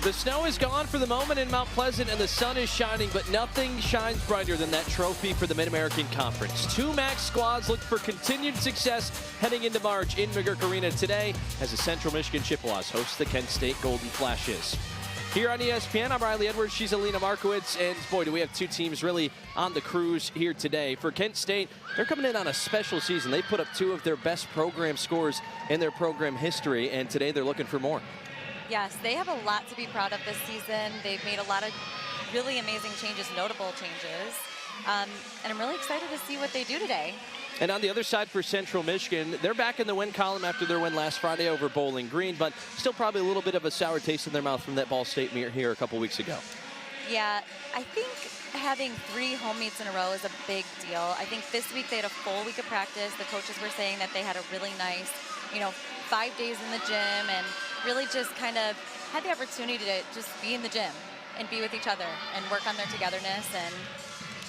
The snow is gone for the moment in Mount Pleasant and the sun is shining, but nothing shines brighter than that trophy for the Mid-American Conference. Two MAC squads look for continued success heading into March in McGurk Arena today as the Central Michigan Chippewas host the Kent State Golden Flashes. Here on ESPN, I'm Riley Edwards, she's Alina Markowitz, and boy, do we have two teams really on the cruise here today. For Kent State, they're coming in on a special season. They put up two of their best program scores in their program history, and today they're looking for more. Yes, they have a lot to be proud of this season. They've made a lot of really amazing changes, notable changes. And I'm really excited to see what they do today. And on the other side for Central Michigan, they're back in the win column after their win last Friday over Bowling Green, but still probably a little bit of a sour taste in their mouth from that Ball State meet here a couple weeks ago. Yeah, I think having 3 home meets in a row is a big deal. I think this week they had a full week of practice. The coaches were saying that they had a really nice, 5 days in the gym and really just kind of had the opportunity to just be in the gym and be with each other and work on their togetherness. And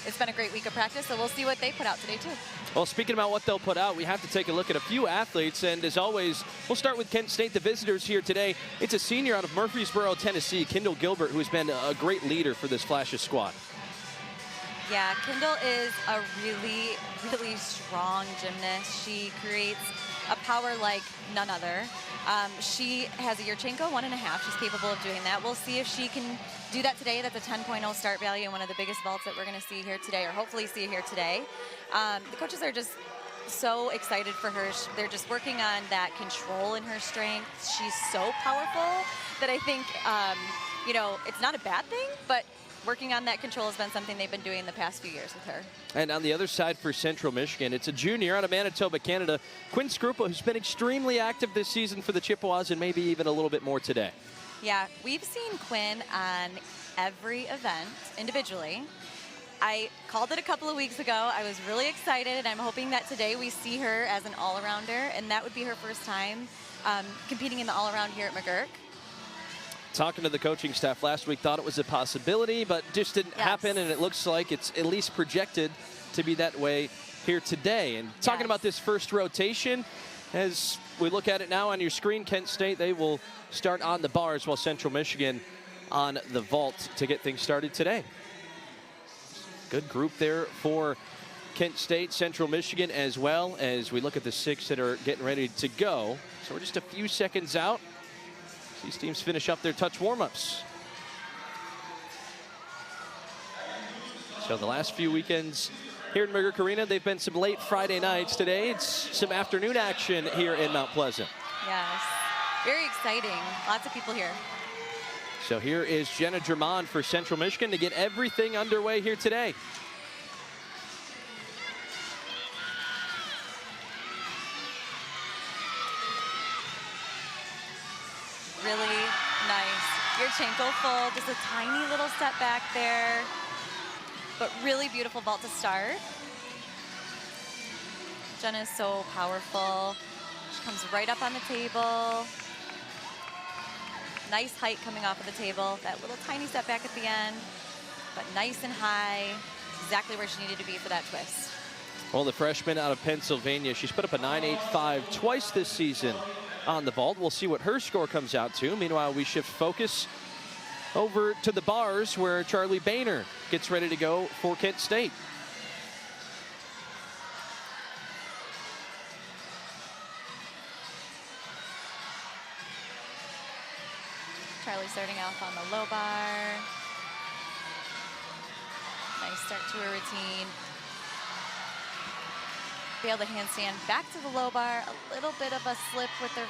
it's been a great week of practice, so we'll see what they put out today, too. Well, speaking about what they'll put out, we have to take a look at a few athletes. And as always, we'll start with Kent State, the visitors here today. It's a senior out of Murfreesboro, Tennessee, Kendall Gilbert, who has been a great leader for this Flashes squad. Yeah, Kendall is a really, really strong gymnast. She creates a power like none other. She has a Yurchenko 1.5. She's capable of doing that. We'll see if she can do that today. That's a 10.0 start value and one of the biggest vaults that we're going to see here today, or hopefully see here today. The coaches are just so excited for her. They're just working on that control in her strength. She's so powerful that I think, it's not a bad thing, but working on that control has been something they've been doing the past few years with her. And on the other side for Central Michigan, it's a junior out of Manitoba, Canada, Quinn Skrupa, who's been extremely active this season for the Chippewas and maybe even a little bit more today. Yeah, we've seen Quinn on every event individually. I called it a couple of weeks ago. I was really excited, and I'm hoping that today we see her as an all-arounder, and that would be her first time competing in the all-around here at McGurk. Talking to the coaching staff last week, thought it was a possibility, but just didn't happen, and it looks like it's at least projected to be that way here today. And talking about this first rotation, as we look at it now on your screen, Kent State, they will start on the bars while Central Michigan on the vault to get things started today. Good group there for Kent State, Central Michigan, as well as we look at the 6 that are getting ready to go. So we're just a few seconds out. These teams finish up their touch warm-ups. So the last few weekends here in McGurk Arena, they've been some late Friday nights. Today, it's some afternoon action here in Mount Pleasant. Yes, very exciting. Lots of people here. So here is Jenna Drummond for Central Michigan to get everything underway here today. Really nice. Yurchenko full, just a tiny little step back there, but really beautiful vault to start. Jenna is so powerful. She comes right up on the table. Nice height coming off of the table. That little tiny step back at the end, but nice and high. Exactly where she needed to be for that twist. Well, the freshman out of Pennsylvania, she's put up a 9.85 twice this season on the vault. We'll see what her score comes out to. Meanwhile, we shift focus over to the bars where Charlie Boehner gets ready to go for Kent State. Charlie starting off on the low bar. Nice start to her routine. Be able to handstand back to the low bar. A little bit of a slip with her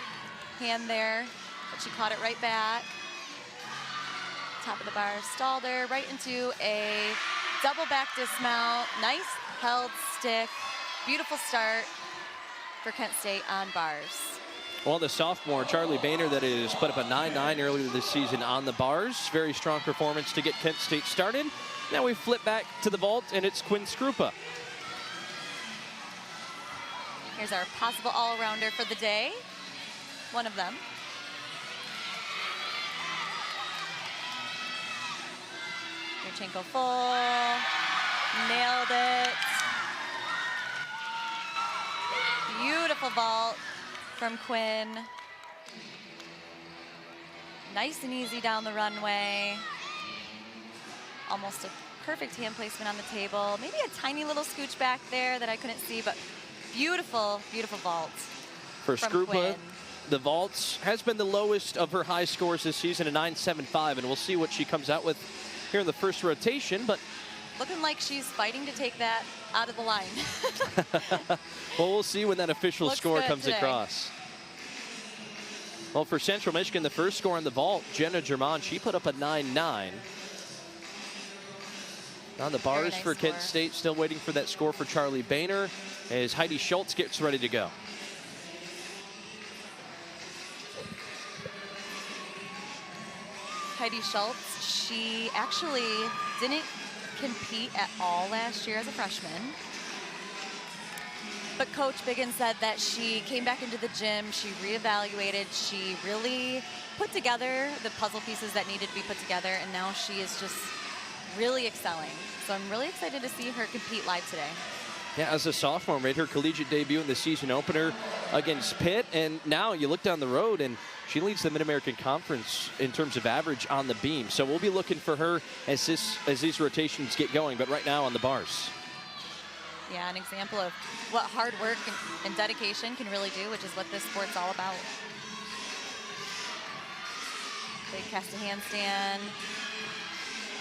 hand there, but she caught it right back. Top of the bar, stalled her right into a double back dismount. Nice held stick. Beautiful start for Kent State on bars. Well, the sophomore, Charlie Boehner, that is put up a 9.9 earlier this season on the bars. Very strong performance to get Kent State started. Now we flip back to the vault, and it's Quinn Skrupa. Here's our possible all-rounder for the day. One of them. Yurchenko full. Nailed it. Beautiful vault from Quinn. Nice and easy down the runway. Almost a perfect hand placement on the table. Maybe a tiny little scooch back there that I couldn't see, but beautiful, beautiful vault. For Skrupa, the vaults has been the lowest of her high scores this season, a 9.75, and we'll see what she comes out with here in the first rotation. But looking like she's fighting to take that out of the line. Well, we'll see when that official score comes today. across. Well, for Central Michigan, the first score on the vault, Jenna German, she put up a 9.9. On the bars nice for Kent score. State, still waiting for that score for Charlie Boehner as Heidi Schultz gets ready to go. Heidi Schultz, she actually didn't compete at all last year as a freshman. But Coach Biggin said that she came back into the gym, she reevaluated, she really put together the puzzle pieces that needed to be put together, and now she is just really excelling. So I'm really excited to see her compete live today. Yeah, as a sophomore, made her collegiate debut in the season opener against Pitt, and now you look down the road and she leads the Mid-American Conference in terms of average on the beam. So we'll be looking for her as these rotations get going, but right now on the bars. Yeah, an example of what hard work and dedication can really do, which is what this sport's all about. Big cast a handstand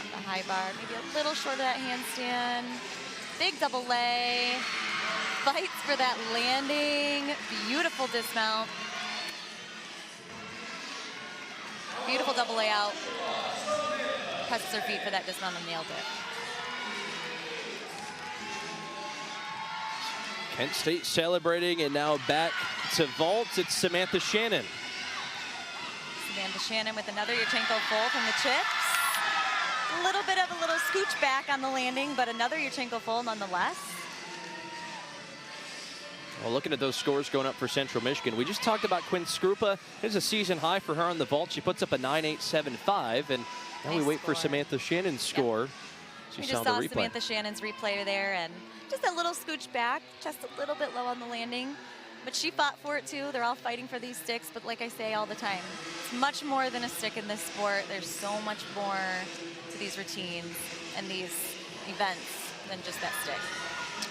on the high bar, maybe a little short of that handstand. Big double lay, fights for that landing, beautiful dismount. Beautiful double layout. Presses her feet for that dismount and nailed it. Kent State celebrating, and now back to vaults. It's Samantha Shannon. Samantha Shannon with another Yurchenko full from the chips. A little bit of a little scooch back on the landing, but another Yurchenko full nonetheless. Well, looking at those scores going up for Central Michigan, we just talked about Quinn Skrupa. It's a season high for her on the vault. She puts up a 9.875, and now we wait for Samantha Shannon's score. Yep. She We saw just the saw replay. Samantha Shannon's replay there, and just a little scooch back, just a little bit low on the landing. But she fought for it too. They're all fighting for these sticks, but like I say all the time, it's much more than a stick in this sport. There's so much more to these routines and these events than just that stick.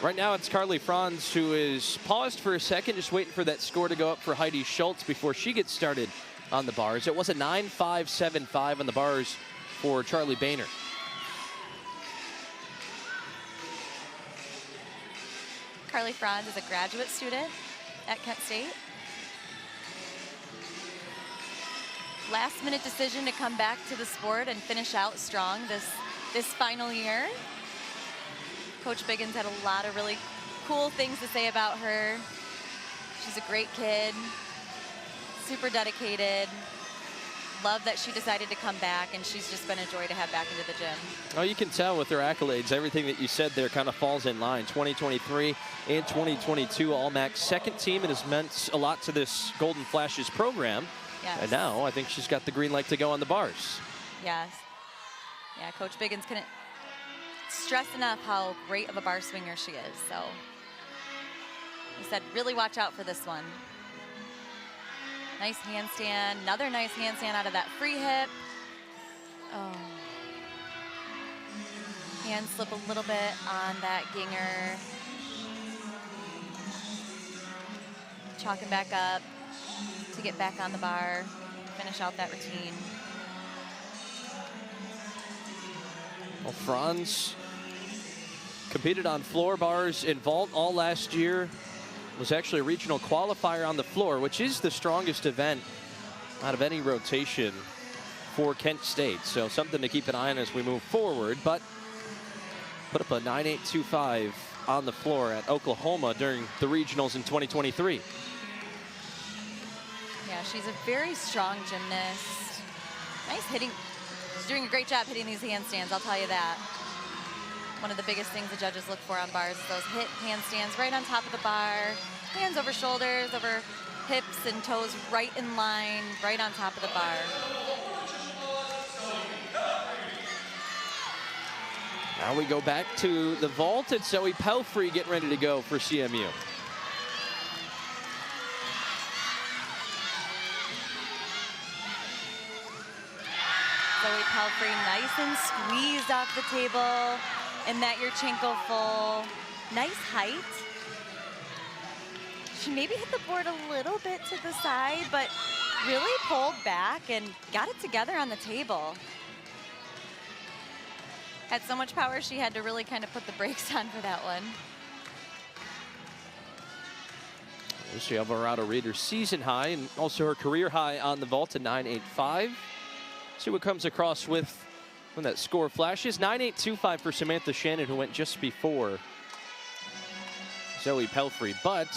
Right now it's Carly Franz, who is paused for a second, just waiting for that score to go up for Heidi Schultz before she gets started on the bars. It was a 9.575 on the bars for Charlie Boehner. Carly Franz is a graduate student at Kent State. Last minute decision to come back to the sport and finish out strong this final year. Coach Biggins had a lot of really cool things to say about her. She's a great kid, super dedicated. Love that she decided to come back, and she's just been a joy to have back into the gym. Oh, you can tell with her accolades, everything that you said there kind of falls in line. 2023 and 2022 All-MAC second team, and has meant a lot to this Golden Flashes program. Yes. And now I think she's got the green light to go on the bars. Yes. Yeah, Coach Biggins couldn't stress enough how great of a bar swinger she is. So he said, really watch out for this one. Nice handstand, another nice handstand out of that free hip. Oh. Hand slip a little bit on that ginger. Chalking back up to get back on the bar, finish out that routine. Well, Franz competed on floor bars and vault all last year. Was actually a regional qualifier on the floor, which is the strongest event out of any rotation for Kent State. So something to keep an eye on as we move forward, but put up a 9.825 on the floor at Oklahoma during the regionals in 2023. Yeah, she's a very strong gymnast. Nice hitting. She's doing a great job hitting these handstands, I'll tell you that. One of the biggest things the judges look for on bars is those hit handstands right on top of the bar. Hands over shoulders, over hips and toes, right in line, right on top of the bar. Now we go back to the vault, and Zoe Pelfrey getting ready to go for CMU. Zoe Pelfrey nice and squeezed off the table. And that Yurchenko full. Nice height. She maybe hit the board a little bit to the side, but really pulled back and got it together on the table. Had so much power, she had to really kind of put the brakes on for that one. Lucy Alvarado Reed, her season high and also her career high on the vault at 9.85. See what comes across with when that score flashes. 9.825 for Samantha Shannon, who went just before Zoe Pelfrey. But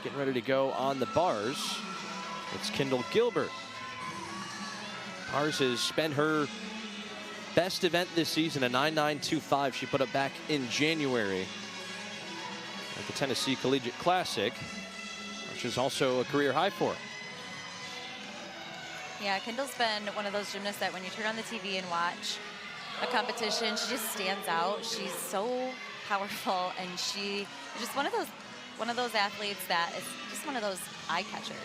getting ready to go on the bars, it's Kendall Gilbert. Bars has been her best event this season, a 9.925 she put up back in January at the Tennessee Collegiate Classic, which is also a career high for her. Yeah, Kendall's been one of those gymnasts that when you turn on the TV and watch a competition, she just stands out. She's so powerful, and she is just one of those athletes that is just one of those eye catchers.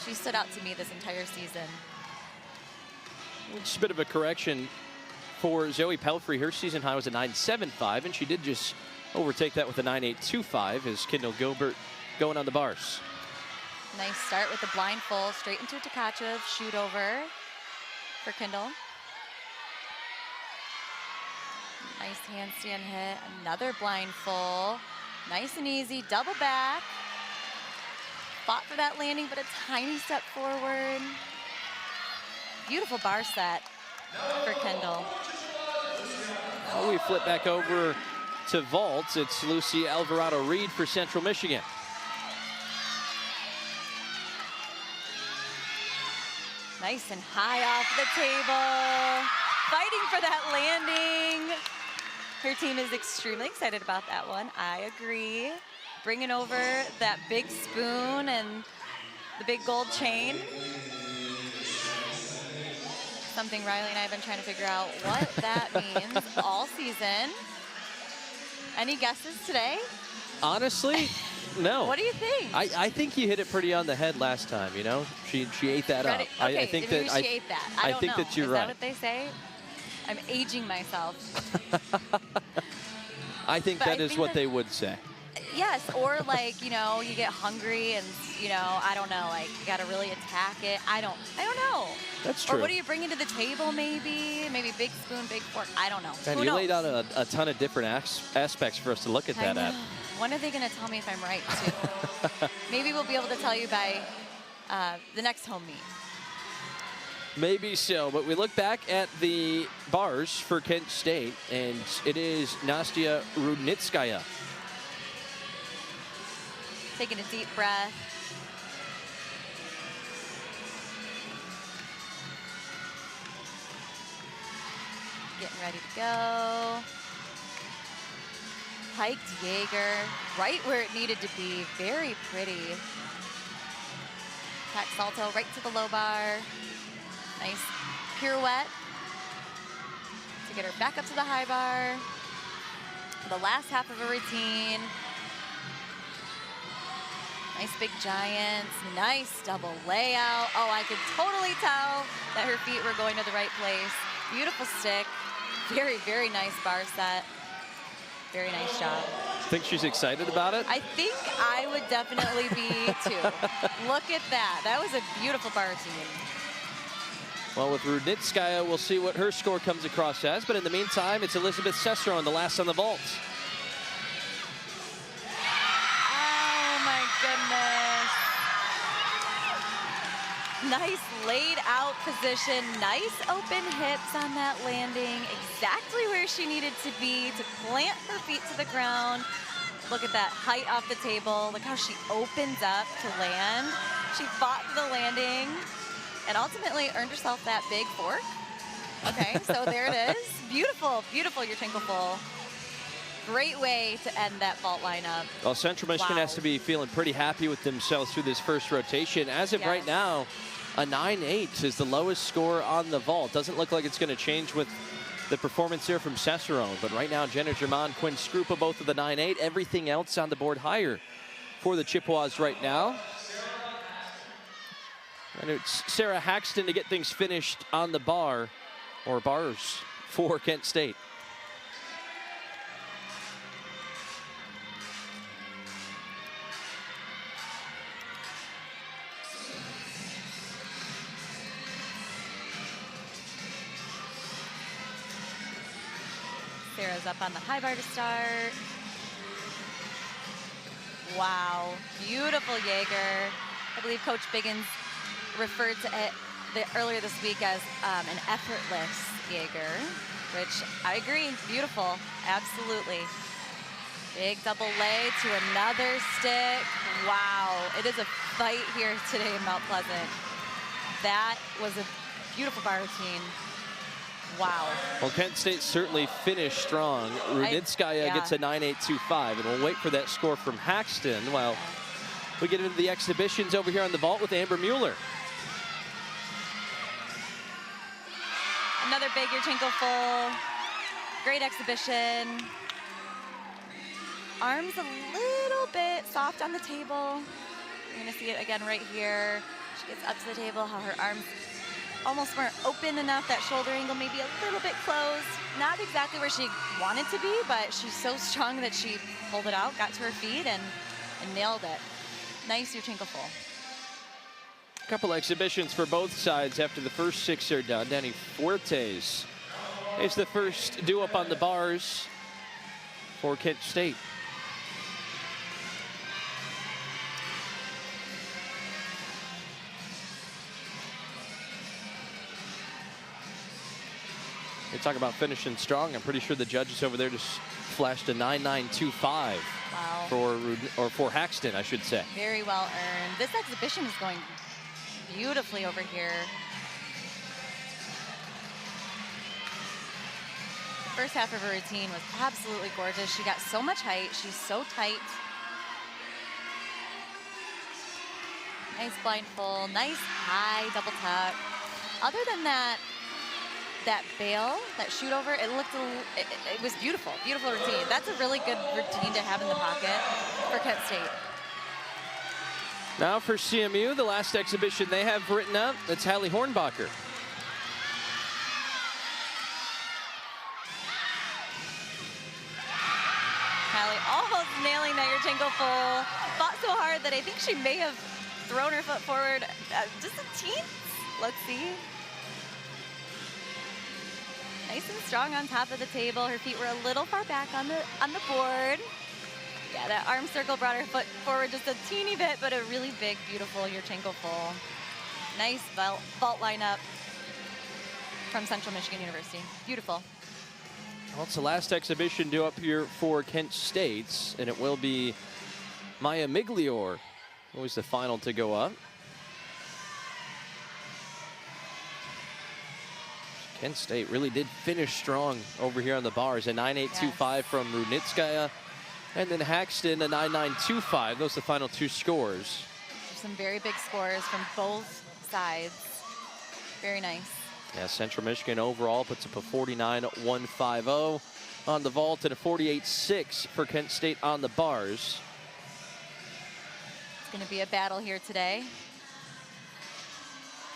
She stood out to me this entire season. It's a bit of a correction for Zoe Pelfrey. Her season high was a 9.75, and she did just overtake that with a 9.825 as Kendall Gilbert going on the bars. Nice start with the blind full, straight into Tkachev, shoot over for Kendall. Nice handstand hit, another blind full. Nice and easy, double back. Fought for that landing, but a tiny step forward. Beautiful bar set for Kendall. Well, we flip back over to vault. It's Lucy Alvarado Reed for Central Michigan. Nice and high off the table. Fighting for that landing. Her team is extremely excited about that one. I agree. Bringing over that big spoon and the big gold chain. Something Riley and I have been trying to figure out what that means all season. Any guesses today? Honestly, no. What do you think? I think you hit it pretty on the head last time, you know? She ate that up. Okay, I think maybe that she ate that. I don't think know. that you're Is right. that what they say? I'm aging myself. I think that is what they would say. Yes, or like, you know, you get hungry and, you know, I don't know, like you got to really attack it. I don't know. That's true. Or what are you bringing to the table maybe? Maybe big spoon, big fork. I don't know. And Who you knows? laid out a ton of different aspects for us to look at that at. When are they going to tell me if I'm right, too? Maybe we'll be able to tell you by the next home meet. Maybe so, but we look back at the bars for Kent State, and it is Nastya Rudnitskaya. Taking a deep breath. Getting ready to go. Hiked Jaeger, right where it needed to be. Very pretty. Tack salto right to the low bar. Nice pirouette to get her back up to the high bar. The last half of a routine. Nice big giants, nice double layout. Oh, I could totally tell that her feet were going to the right place. Beautiful stick, very, very nice bar set. Very nice job. Think she's excited about it? I think I would definitely be too. Look at that, that was a beautiful bar routine. Well, with Rudnitskaya, we'll see what her score comes across as, but in the meantime, it's Elizabeth Cesaro, the last on the vault. Goodness. Nice laid out position, nice open hips on that landing, exactly where she needed to be to plant her feet to the ground. Look at that height off the table. Look how she opens up to land. She fought for the landing and ultimately earned herself that big fork. Okay, so there it is. Beautiful, beautiful Yurchenko full. Great way to end that vault lineup. Well, Central Michigan has to be feeling pretty happy with themselves through this first rotation. As of right now, a 9.8 is the lowest score on the vault. Doesn't look like it's going to change with the performance here from Cesaro. But right now, Jenna Germán, Quinn Skrupa, both of the 9.8. Everything else on the board higher for the Chippewas right now. And it's Sarah Haxton to get things finished on the bar, or bars, for Kent State. Sarah's up on the high bar to start. Wow, beautiful Jaeger. I believe Coach Biggins referred to it earlier this week as an effortless Jaeger, which I agree, beautiful, absolutely. Big double lay to another stick. Wow, it is a fight here today in Mount Pleasant. That was a beautiful bar routine. Wow. Well, Kent State certainly finished strong. Rudnitskaya gets a 9.825, and we'll wait for that score from Haxton while we get into the exhibitions over here on the vault with Amber Mueller. Another big Yurchenko full. Great exhibition. Arms a little bit soft on the table. You're gonna see it again right here. She gets up to the table, how her arms almost weren't open enough, that shoulder angle maybe a little bit closed. Not exactly where she wanted to be, but she's so strong that she pulled it out, got to her feet, and nailed it. Nice Yurchenko full. A couple exhibitions for both sides after the first 6 are done. Danny Fuertes is the first due up on the bars for Kent State. They talk about finishing strong. I'm pretty sure the judges over there just flashed a 9.925. Wow. For Haxton, I should say. Very well earned. This exhibition is going beautifully over here. The first half of her routine was absolutely gorgeous. She got so much height. She's so tight. Nice blind full, nice high double tuck. Other than that bail, that shoot over, it looked, it was beautiful, beautiful routine. That's a really good routine to have in the pocket for Kent State. Now for CMU, the last exhibition they have written up, it's Hallie Hornbacher. Hallie almost nailing that Yurchenko full. Fought so hard that I think she may have thrown her foot forward just a teeny. Let's see. Nice and strong on top of the table. Her feet were a little far back on the board. Yeah, that arm circle brought her foot forward just a teeny bit, but a really big, beautiful Yurchenko full. Nice vault lineup from Central Michigan University. Beautiful. Well, it's the last exhibition due up here for Kent State, and it will be Maya Miglior, who was the final to go up. Kent State really did finish strong over here on the bars. A 9.825 from Rudnitskaya, and then Haxton a 9.925. Those are the final two scores. Some very big scores from both sides. Very nice. Yeah, Central Michigan overall puts up a 49.150 on the vault and a 48.6 for Kent State on the bars. It's going to be a battle here today.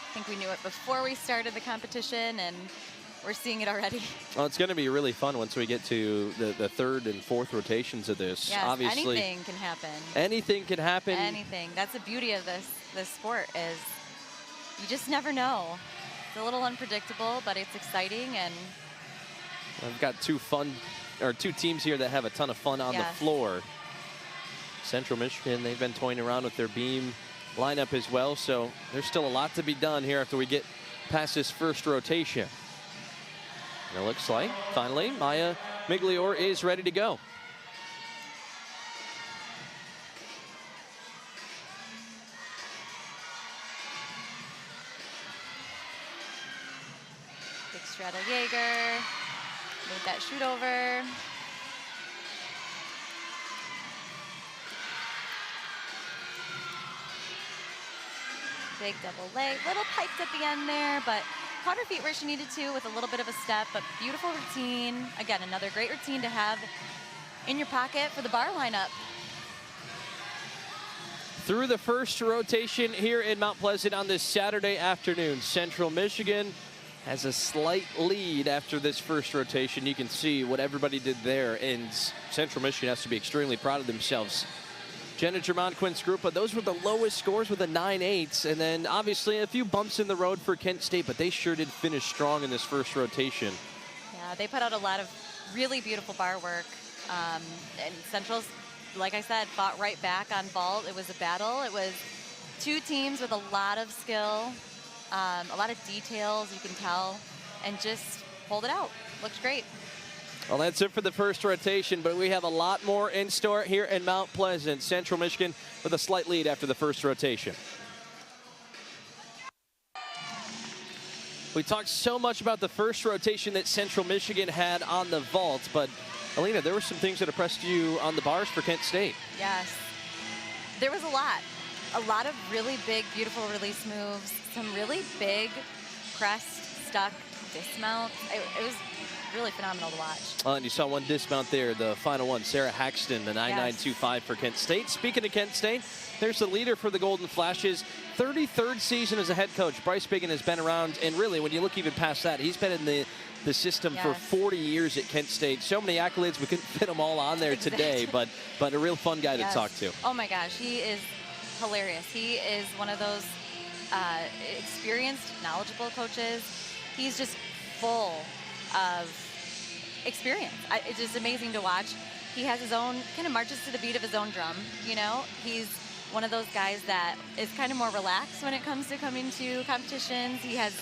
I think we knew it before we started the competition, and we're seeing it already. Well, it's going to be really fun once we get to the third and fourth rotations of this. Yes, obviously, anything can happen. Anything can happen. Anything. That's the beauty of this sport, is you just never know. It's a little unpredictable, but it's exciting, and I've got two teams here that have a ton of fun on the floor. Central Michigan, they've been toying around with their beam lineup as well, so there's still a lot to be done here after we get past this first rotation. And it looks like, finally, Maya Miglior is ready to go. big straddle Jaeger, made that shoot over. Big double leg, little piped at the end there, but caught her feet where she needed to with a little bit of a step, but beautiful routine. Again, another great routine to have in your pocket for the bar lineup. through the first rotation here in Mount Pleasant on this Saturday afternoon. Central Michigan has a slight lead after this first rotation. You can see what everybody did there, and Central Michigan has to be extremely proud of themselves. Jenna Germont, Quinn Scrupa, those were the lowest scores with a 9.8, and then obviously a few bumps in the road for Kent State, but they sure did finish strong in this first rotation. Yeah, they put out a lot of really beautiful bar work, and Central's, like I said, fought right back on vault. It was a battle. It was two teams with a lot of skill, a lot of details, you can tell, and just pulled it out. Looked great. Well, that's it for the first rotation, but we have a lot more in store here in Mount Pleasant. Central Michigan with a slight lead after the first rotation. We talked so much about the first rotation that Central Michigan had on the vault, but Alina, there were some things that impressed you on the bars for Kent State. Yes, there was a lot of really big, beautiful release moves, some really big crest, stuck, dismount. It was really phenomenal to watch. And you saw one dismount there, the final one, Sarah Haxton, the 9.925 for Kent State. Speaking of Kent State, there's the leader for the Golden Flashes. 33rd season as a head coach. Bryce Biggin has been around, and really, when you look even past that, he's been in the system for 40 years at Kent State. So many accolades, we couldn't fit them all on there today, but a real fun guy to talk to. Oh my gosh, he is hilarious. He is one of those experienced, knowledgeable coaches. He's just full of experience. It's just amazing to watch. He has his own, kind of marches to the beat of his own drum, you know? He's one of those guys that is kind of more relaxed when it comes to coming to competitions. He has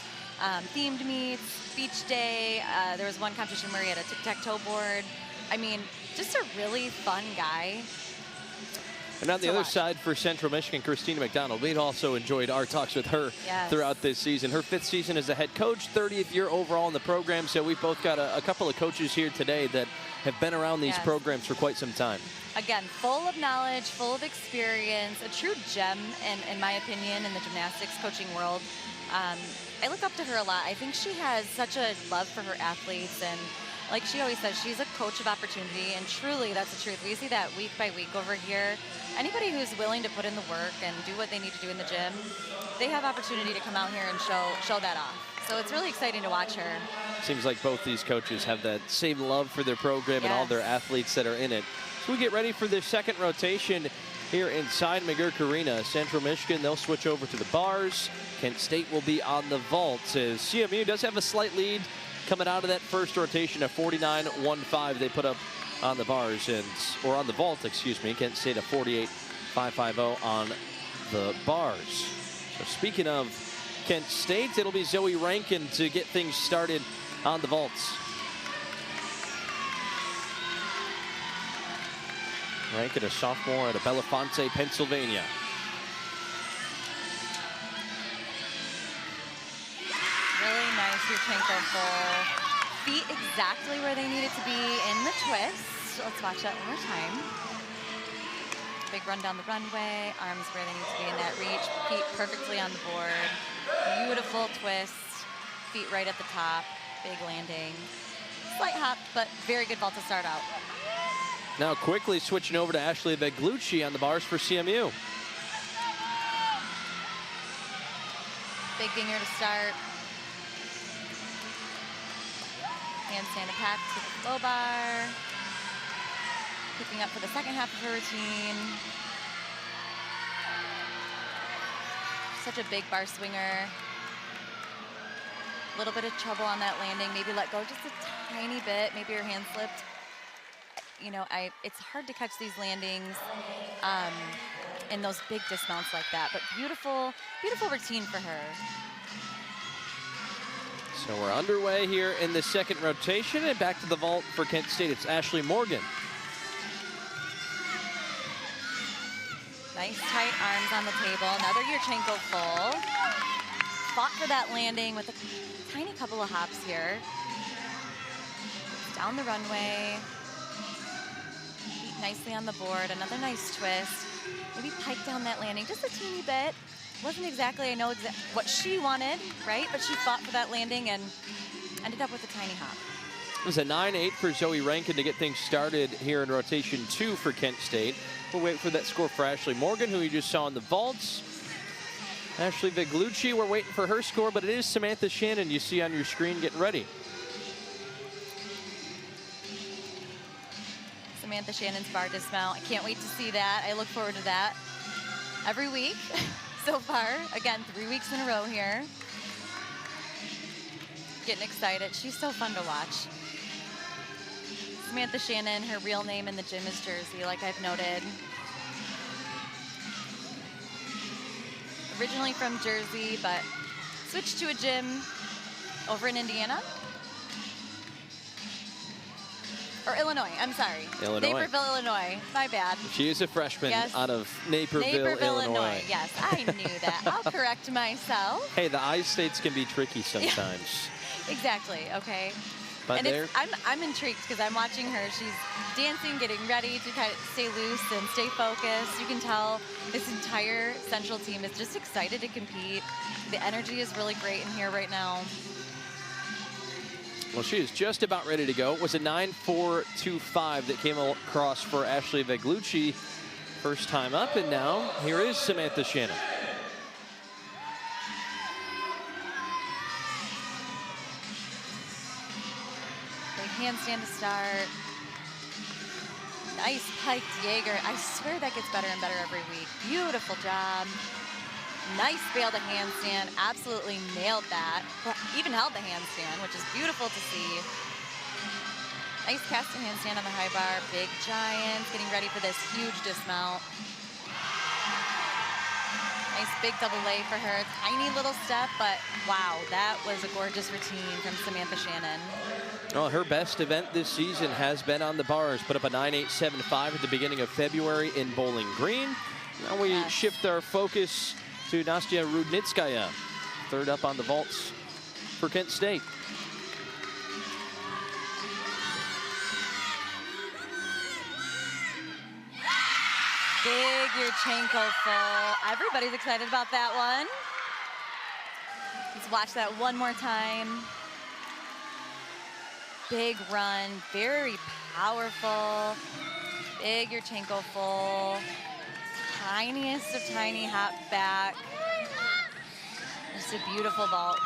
themed meets, beach day. There was one competition where he had a tic-tac-toe board. I mean, just a really fun guy. And on the other side for Central Michigan, Christina McDonald, we'd also enjoyed our talks with her throughout this season. Her 5th season as a head coach, 30th year overall in the program. So we've both got a couple of coaches here today that have been around these programs for quite some time. Again, full of knowledge, full of experience, a true gem, in my opinion, in the gymnastics coaching world. I look up to her a lot. I think she has such a love for her athletes, and like she always says, she's a coach of opportunity, and truly that's the truth. We see that week by week over here. Anybody who's willing to put in the work and do what they need to do in the gym, they have opportunity to come out here and show that off. So it's really exciting to watch her. Seems like both these coaches have that same love for their program and all their athletes that are in it. So we get ready for their second rotation here inside McGurk Arena. Central Michigan, they'll switch over to the bars. Kent State will be on the vault, as CMU does have a slight lead coming out of that first rotation, a 49.15 they put up on the bars, or on the vault, excuse me. Kent State a 48.550 on the bars. So speaking of Kent State, it'll be Zoe Rankin to get things started on the vaults. Rankin, a sophomore out of Bellefonte, Pennsylvania. Really nice Yurchenko full. Feet exactly where they needed to be in the twist. Let's watch that one more time. Big run down the runway, arms where they need to be in that reach, feet perfectly on the board. Beautiful twist, feet right at the top, big landing. Slight hop, but very good vault to start out. Now quickly switching over to Ashley Beglucci on the bars for CMU. Big dinger to start. Handstand attack to the flow bar. Picking up for the second half of her routine. Such a big bar swinger. A little bit of trouble on that landing. Maybe let go just a tiny bit. Maybe her hand slipped. You know, it's hard to catch these landings in those big dismounts like that. But beautiful, beautiful routine for her. So we're underway here in the second rotation, and back to the vault for Kent State. It's Ashley Morgan. Nice tight arms on the table. Another Yurchenko full. Fought for that landing with a tiny couple of hops here. Down the runway. Feet nicely on the board. Another nice twist. Maybe pike down that landing just a teeny bit. Wasn't exactly, I know what she wanted, right? But she fought for that landing and ended up with a tiny hop. It was a 9-8 for Zoe Rankin to get things started here in rotation 2 for Kent State. We'll wait for that score for Ashley Morgan, who you just saw in the vaults. Ashley Viglucci, we're waiting for her score, but it is Samantha Shannon you see on your screen getting ready. Samantha Shannon's bar dismount. I can't wait to see that. I look forward to that every week so far. Again, 3 weeks in a row here. Getting excited. She's so fun to watch. Samantha Shannon, her real name in the gym is Jersey, like I've noted. Originally from Jersey, but switched to a gym over in Indiana. Or Illinois, I'm sorry. Illinois. Naperville, Illinois. My bad. She is a freshman out of Naperville, Illinois. Yes, I knew that. I'll correct myself. Hey, the I-states can be tricky sometimes. Exactly, okay. But and I'm intrigued because I'm watching her. She's dancing, getting ready to kind of stay loose and stay focused. You can tell this entire Central team is just excited to compete. The energy is really great in here right now. Well, she is just about ready to go. It was a 9.425 that came across for Ashley Viglucci. First time up, and now here is Samantha Shannon. Handstand to start. Nice piked Jaeger. I swear that gets better and better every week. Beautiful job. Nice bail to handstand. Absolutely nailed that. Even held the handstand, which is beautiful to see. Nice cast and handstand on the high bar. Big Giants getting ready for this huge dismount. Nice big double leg for her. Tiny little step, but wow, that was a gorgeous routine from Samantha Shannon. Well, her best event this season has been on the bars. Put up a 9.875 at the beginning of February in Bowling Green. Now we shift our focus to Nastya Rudnitskaya, third up on the vaults for Kent State. Big Yurchenko full. Everybody's excited about that one. Let's watch that one more time. Big run, very powerful. Big Yurchenko full. Tiniest of tiny hop back. Just a beautiful vault.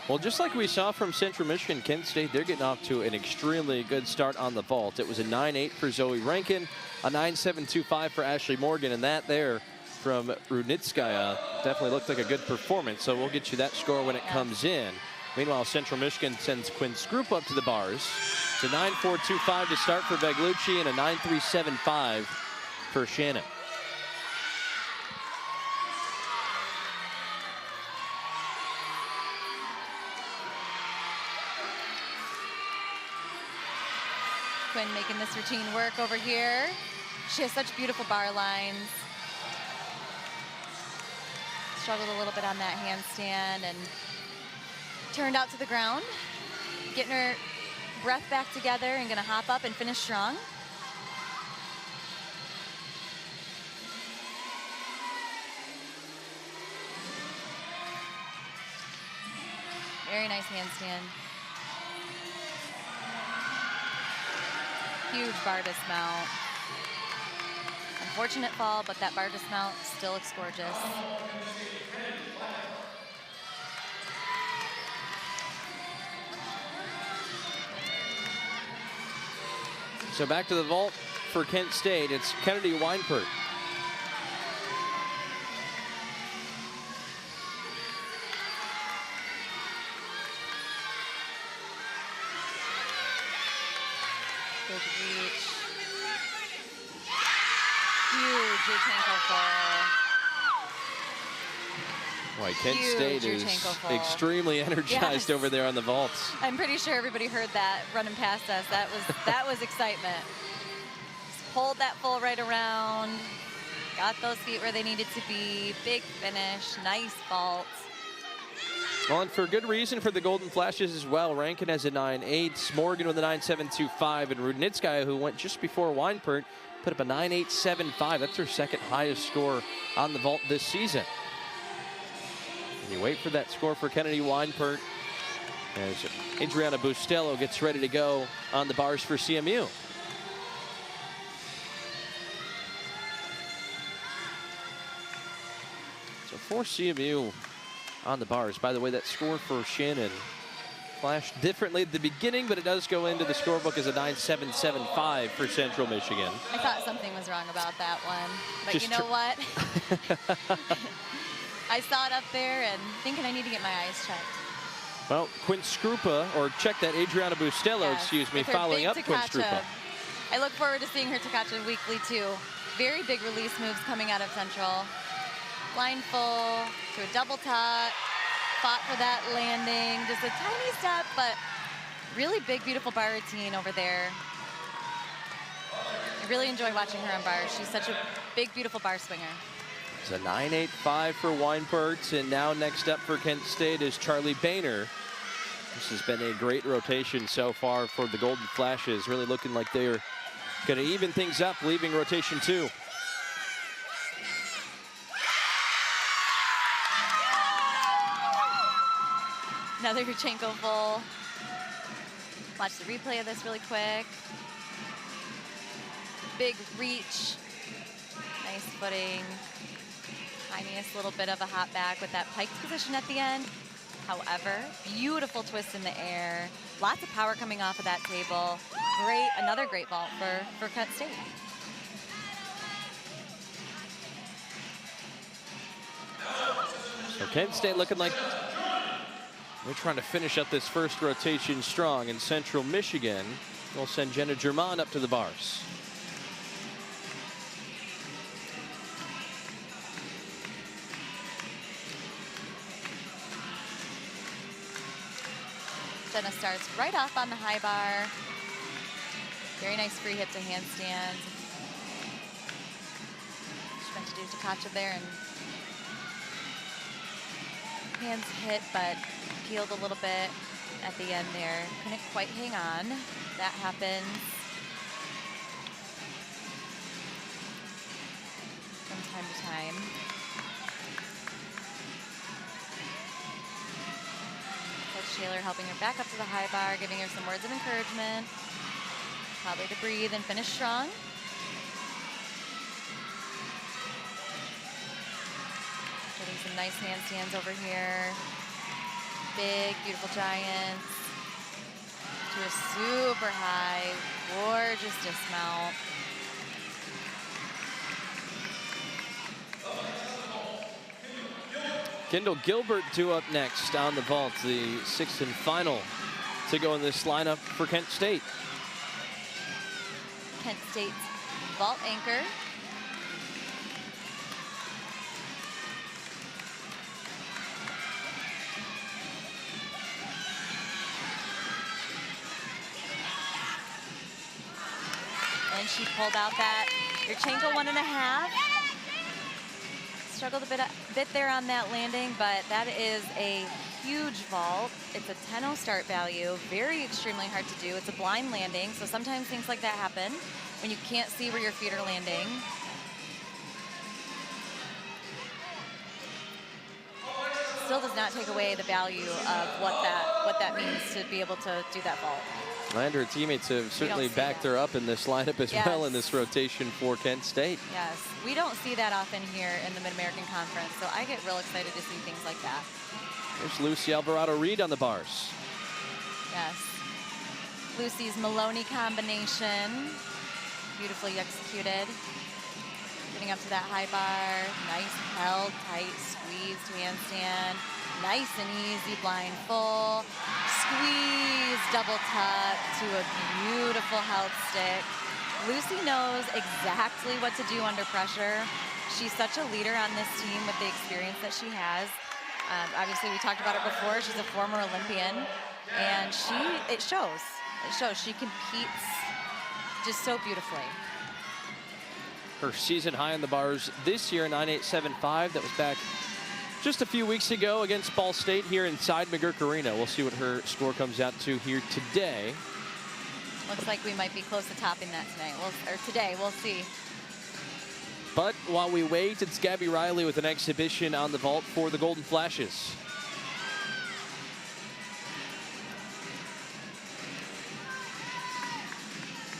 Well, just like we saw from Central Michigan, Kent State, they're getting off to an extremely good start on the vault. It was a 9.8 for Zoe Rankin, a 9.725 for Ashley Morgan, and that there from Rudnitskaya definitely looked like a good performance. So we'll get you that score when it comes in. Meanwhile, Central Michigan sends Quinn Scroop up to the bars. It's a 9.425 to start for Viglucci and a 9.375 for Shannon. Quinn making this routine work over here. She has such beautiful bar lines. Struggled a little bit on that handstand and turned out to the ground. Getting her breath back together and gonna hop up and finish strong. Very nice handstand. Huge bar dismount. Unfortunate fall, but that bar dismount still looks gorgeous. So back to the vault for Kent State. It's Kennedy Weinpert. Big reach. Huge Yurchenko fall. Boy, Kent State is extremely energized over there on the vaults. I'm pretty sure everybody heard that running past us. That was excitement. Just pulled that full right around. Got those feet where they needed to be. Big finish, nice vault. Well, and for good reason for the Golden Flashes as well. Rankin has a 9.8, Morgan with a 9.725, and Rudnitskaya, who went just before Weinpert, put up a 9.875. That's her second highest score on the vault this season. And you wait for that score for Kennedy Weinpert. as Adriana Bustelo gets ready to go on the bars for CMU. So for CMU on the bars. By the way, that score for Shannon flashed differently at the beginning, but it does go into the scorebook as a 9-7-7-5 for Central Michigan. I thought something was wrong about that one, but Just you know what? I saw it up there and thinking I need to get my eyes checked. Well, Quinn Skrupa, or check that, Adriana Bustelo, Yes, excuse me, with her following big up Quinn Takacha. Skrupa. I look forward to seeing her Takacha weekly too. Very big release moves coming out of Central. Line full to a double tuck. Fought for that landing. Just a tiny step, but really big, beautiful bar routine over there. I really enjoy watching her on bars. She's such a big, beautiful bar swinger. It's a 9-8-5 for Weinberts, and now next up for Kent State is Charlie Boehner. This has been a great rotation so far for the Golden Flashes, really looking like they're going to even things up, leaving rotation 2. Another Yurchenko full. Watch the replay of this really quick. Big reach. Nice footing. Tiniest little bit of a hop back with that pike position at the end. However, beautiful twist in the air. Lots of power coming off of that table. Great, another great vault for Kent State. So Kent State looking like they're trying to finish up this first rotation strong, and Central Michigan will send Jenna Germain up to the bars. Jenna starts right off on the high bar. Very nice free hip to handstand. She meant to do Takacha there, and hands hit, but peeled a little bit at the end there. Couldn't quite hang on. That happens from time to time. Coach Taylor helping her back up to the high bar, giving her some words of encouragement. Probably to breathe and finish strong. Getting some nice handstands over here. Big, beautiful giants. To a super high, gorgeous dismount. Kendall Gilbert due up next on the vault, the sixth and final to go in this lineup for Kent State. Kent State's vault anchor. And she pulled out that Yurchenko 1.5. Struggled a bit there on that landing, but that is a huge vault. It's a 10-0 start value, very extremely hard to do. It's a blind landing, so sometimes things like that happen when you can't see where your feet are landing. Still does not take away the value of what that means to be able to do that vault. And her teammates have certainly backed her up in this lineup as well in this rotation for Kent State. Yes, we don't see that often here in the Mid-American Conference, so I get real excited to see things like that. There's Lucy Alvarado-Reed on the bars. Yes. Lucy's Maloney combination. Beautifully executed. Getting up to that high bar. Nice held, tight squeeze to handstand. Nice and easy blind full. Squeeze, double tuck to a beautiful held stick. Lucy knows exactly what to do under pressure. She's such a leader on this team with the experience that she has. Obviously, we talked about her before. She's a former Olympian, and it shows. It shows. She competes just so beautifully. Her season high on the bars this year, 9.875. That was back just a few weeks ago against Ball State here inside McGurk Arena. We'll see what her score comes out to here today. Looks like we might be close to topping that tonight. Today, we'll see. But while we wait, it's Gabby Riley with an exhibition on the vault for the Golden Flashes.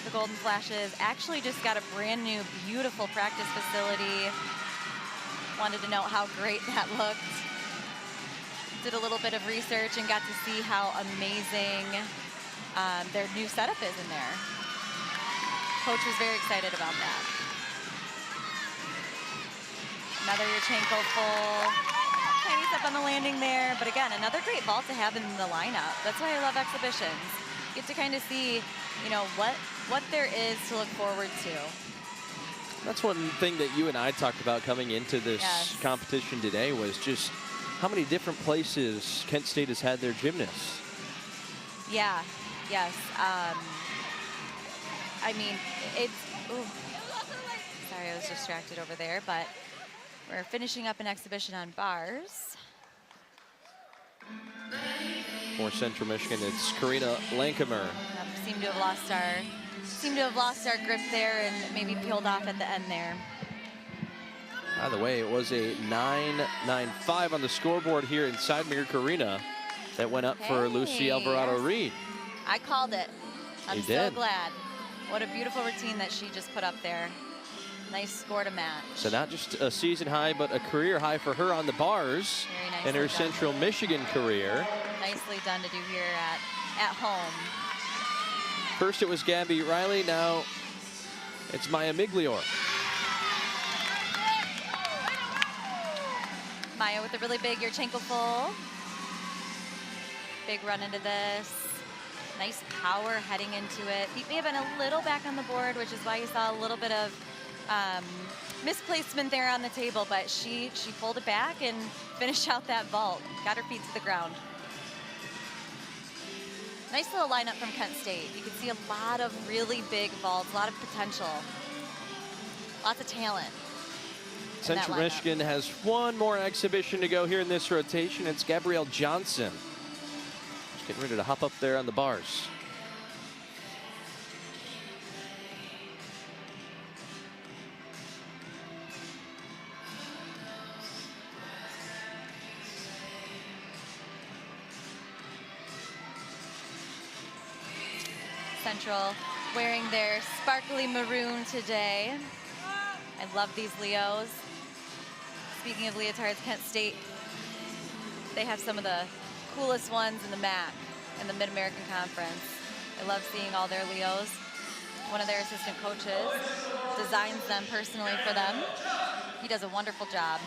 the Golden Flashes. Actually just got a brand new, beautiful practice facility. Wanted to know how great that looked. Did a little bit of research and got to see how amazing their new setup is in there. Coach was very excited about that. Another Yurchenko full. Tiny step on the landing there, but again, another great vault to have in the lineup. That's why I love exhibitions. You get to kind of see, you know, what there is to look forward to. That's one thing that you and I talked about coming into this competition today, was just how many different places Kent State has had their gymnasts. Yeah, yes. I mean, it's, ooh. Sorry, I was distracted over there, but we're finishing up an exhibition on bars. For Central Michigan, it's Karina Lankamer. Seem to have lost our grip there and maybe peeled off at the end there. By the way, it was a 9.95 on the scoreboard here inside Mir Karina that went up for Lucy Alvarado-Reed. I called it. I'm so did. glad. What a beautiful routine that she just put up there. Nice score to match. So not just a season high, but a career high for her on the bars in her Central Michigan career. Nicely done to do here at home. First it was Gabby Riley, now it's Maya Miglior. Maya with a really big Yurchenko full. Big run into this. Nice power heading into it. He may have been a little back on the board, which is why you saw a little bit of misplacement there on the table, but she pulled it back and finished out that vault. Got her feet to the ground. Nice little lineup from Kent State. You can see a lot of really big vaults, a lot of potential, lots of talent. Central Michigan has one more exhibition to go here in this rotation. It's Gabrielle Johnson. She's getting ready to hop up there on the bars. Central wearing their sparkly maroon today. I love these Leos. Speaking of leotards, Kent State, they have some of the coolest ones in the MAC, in the Mid-American Conference. I love seeing all their Leos. One of their assistant coaches designs them personally for them. He does a wonderful job.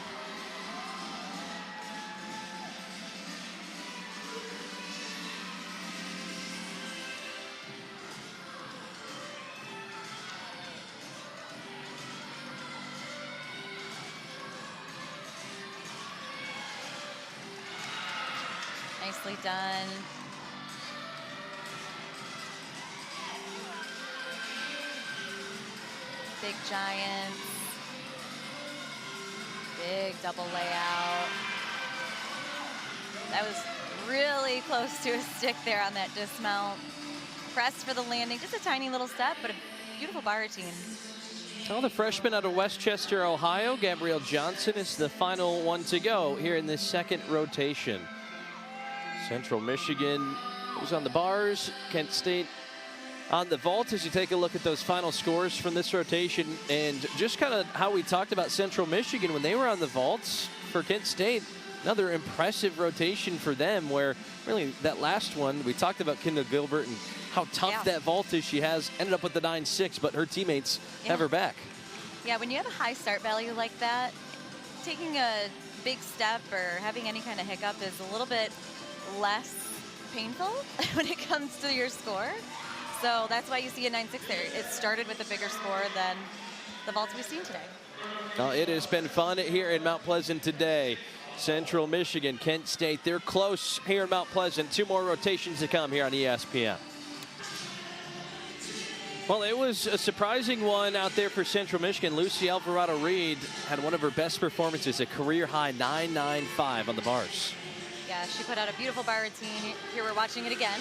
Nicely done. Big giants. Big double layout. That was really close to a stick there on that dismount. Pressed for the landing. Just a tiny little step, but a beautiful bar routine. Well, the freshman out of Westchester, Ohio, Gabrielle Johnson, is the final one to go here in this second rotation. Central Michigan is on the bars. Kent State on the vault as you take a look at those final scores from this rotation. And just kind of how we talked about Central Michigan when they were on the vaults for Kent State. Another impressive rotation for them, where really that last one, we talked about Kendall Gilbert and how tough that vault is. She has ended up with the 9.6, but her teammates have her back. Yeah, when you have a high start value like that, taking a big step or having any kind of hiccup is a little bit less painful when it comes to your score. So that's why you see a 9.6 there. It started with a bigger score than the vaults we've seen today. Well, it has been fun here in Mount Pleasant today. Central Michigan, Kent State, they're close here in Mount Pleasant. Two more rotations to come here on ESPN. Well, it was a surprising one out there for Central Michigan. Lucy Alvarado-Reed had one of her best performances, a career-high 9.95 on the bars. Yeah, she put out a beautiful bar routine. Here we're watching it again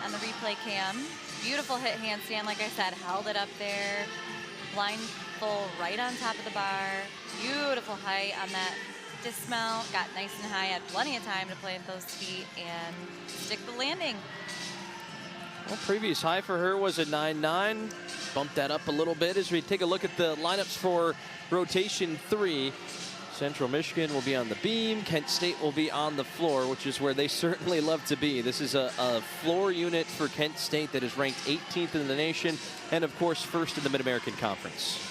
on the replay cam. Beautiful hit handstand, like I said, held it up there. Blind full right on top of the bar. Beautiful height on that dismount. Got nice and high, had plenty of time to plant those feet and stick the landing. Well, previous high for her was a 9.9. Bump that up a little bit as we take a look at the lineups for rotation 3. Central Michigan will be on the beam. Kent State will be on the floor, which is where they certainly love to be. This is a floor unit for Kent State that is ranked 18th in the nation and, of course, first in the Mid-American Conference.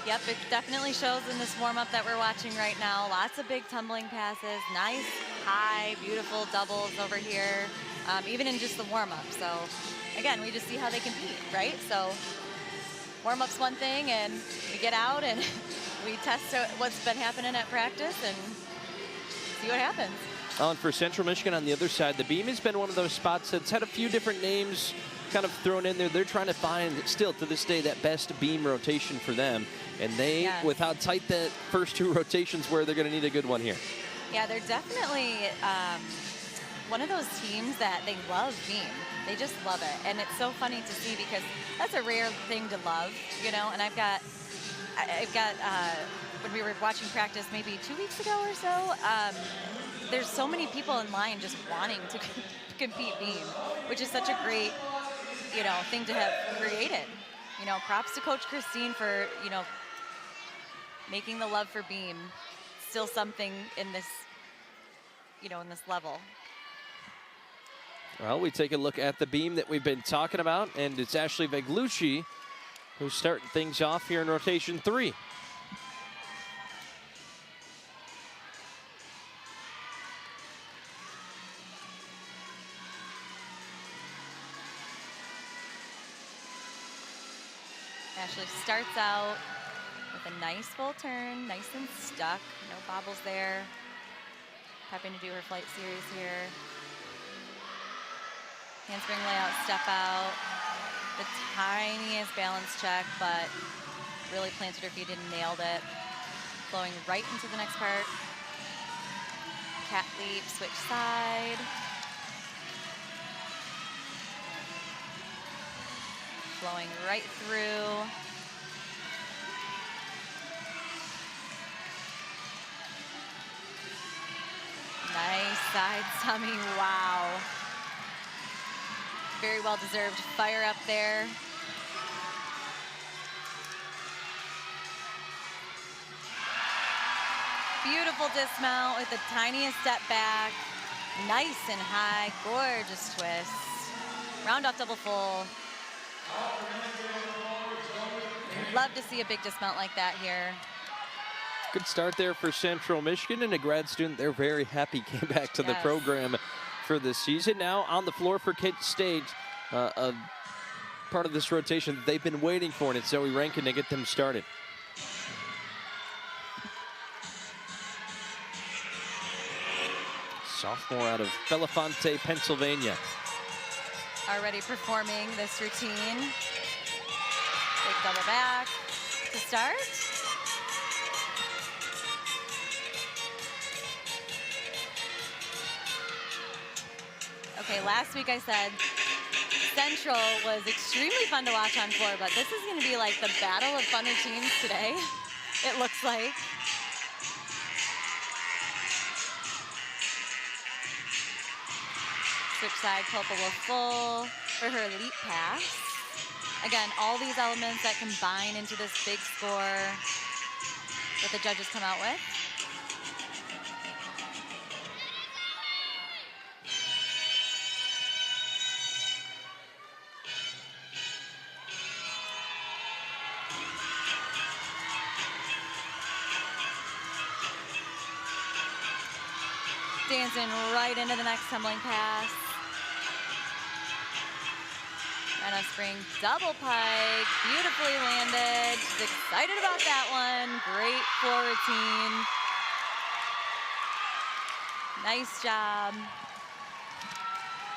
Yep, it definitely shows in this warm-up that we're watching right now. Lots of big tumbling passes, nice, high, beautiful doubles over here, even in just the warm-up. So, again, we just see how they compete, right? So, warm-up's one thing, and we get out and we test what's been happening at practice and see what happens. And for Central Michigan on the other side, the beam has been one of those spots that's had a few different names kind of thrown in there. They're trying to find, still to this day, that best beam rotation for them. And they, yes, with how tight the first 2 rotations were, they're going to need a good one here. Yeah, they're definitely one of those teams that they love beam. They just love it. And it's so funny to see because that's a rare thing to love, you know. And I've got when we were watching practice maybe 2 weeks ago or so, there's so many people in line just wanting to compete beam, which is such a great, you know, thing to have created. You know, props to Coach Christine for, you know, making the love for beam still something in this, you know, in this level. Well, we take a look at the beam that we've been talking about, and it's Ashley Veglucci who's starting things off here in rotation 3. Ashley starts out with a nice full turn, nice and stuck, no bobbles there. Having to do her flight series here. Handspring layout, step out. The tiniest balance check, but really planted her feet and nailed it. Flowing right into the next part. Cat leap, switch side. Flowing right through. Nice side tummy, wow. Very well deserved fire up there. Beautiful dismount with the tiniest step back. Nice and high, gorgeous twist. Round off double full. Love to see a big dismount like that here. Good start there for Central Michigan, and a grad student they're very happy came back to the program for this season. Now on the floor for Kent State, a part of this rotation that they've been waiting for, and it's Zoe Rankin to get them started. Sophomore out of Bellefonte, Pennsylvania. Already performing this routine. Big double back to start. Okay, last week I said Central was extremely fun to watch on floor, but this is going to be like the battle of funner teams today, it looks like. Switch side, culpable full for her leap pass. Again, all these elements that combine into this big score that the judges come out with. Dancing right into the next tumbling pass. And a spring double pike, beautifully landed. She's excited about that one. Great floor routine. Nice job.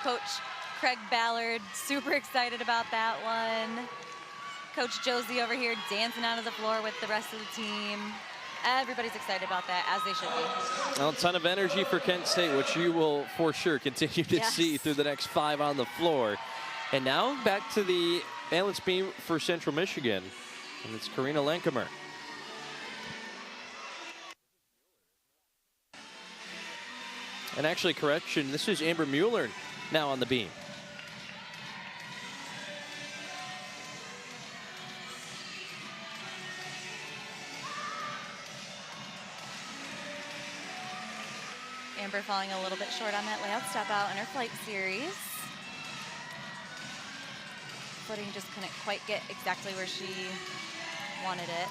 Coach Craig Ballard, super excited about that one. Coach Josie over here dancing out of the floor with the rest of the team. Everybody's excited about that, as they should be. Well, a ton of energy for Kent State, which you will for sure continue to see through the next 5 on the floor. And now back to the balance beam for Central Michigan, and it's Karina Lankemer. And actually, correction, this is Amber Mueller now on the beam. remember falling a little bit short on that layout step out in her flight series. Footing just couldn't quite get exactly where she wanted it.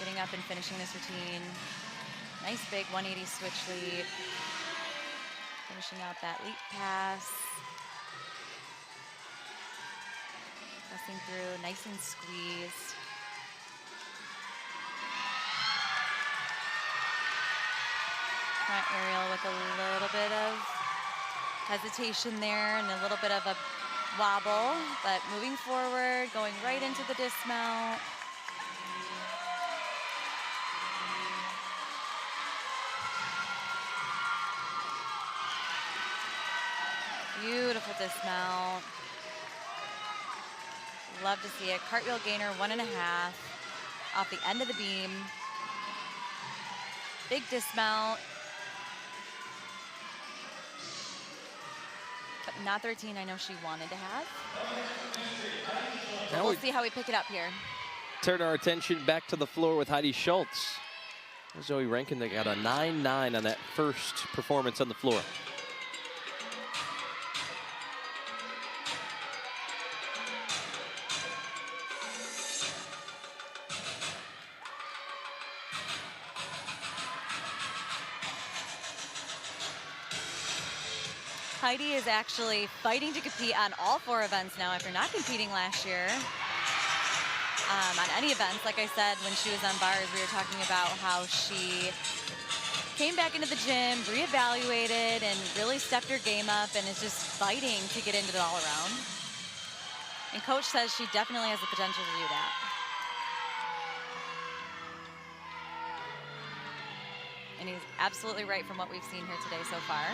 Getting up and finishing this routine. Nice big 180 switch leap. Finishing out that leap pass. Pressing through, nice and squeezed. Front aerial with a little bit of hesitation there and a little bit of a wobble, but moving forward, going right into the dismount. Beautiful dismount. Love to see it. Cartwheel gainer 1.5 off the end of the beam. Big dismount. But not the routine I know she wanted to have. But we'll see how we pick it up here. Turn our attention back to the floor with Heidi Schultz. Zoe Rankin, they got a 9-9 on that first performance on the floor. Heidi is actually fighting to compete on all 4 events now after not competing last year on any events. Like I said, when she was on bars, we were talking about how she came back into the gym, reevaluated, and really stepped her game up and is just fighting to get into the all-around. And coach says she definitely has the potential to do that. And he's absolutely right from what we've seen here today so far.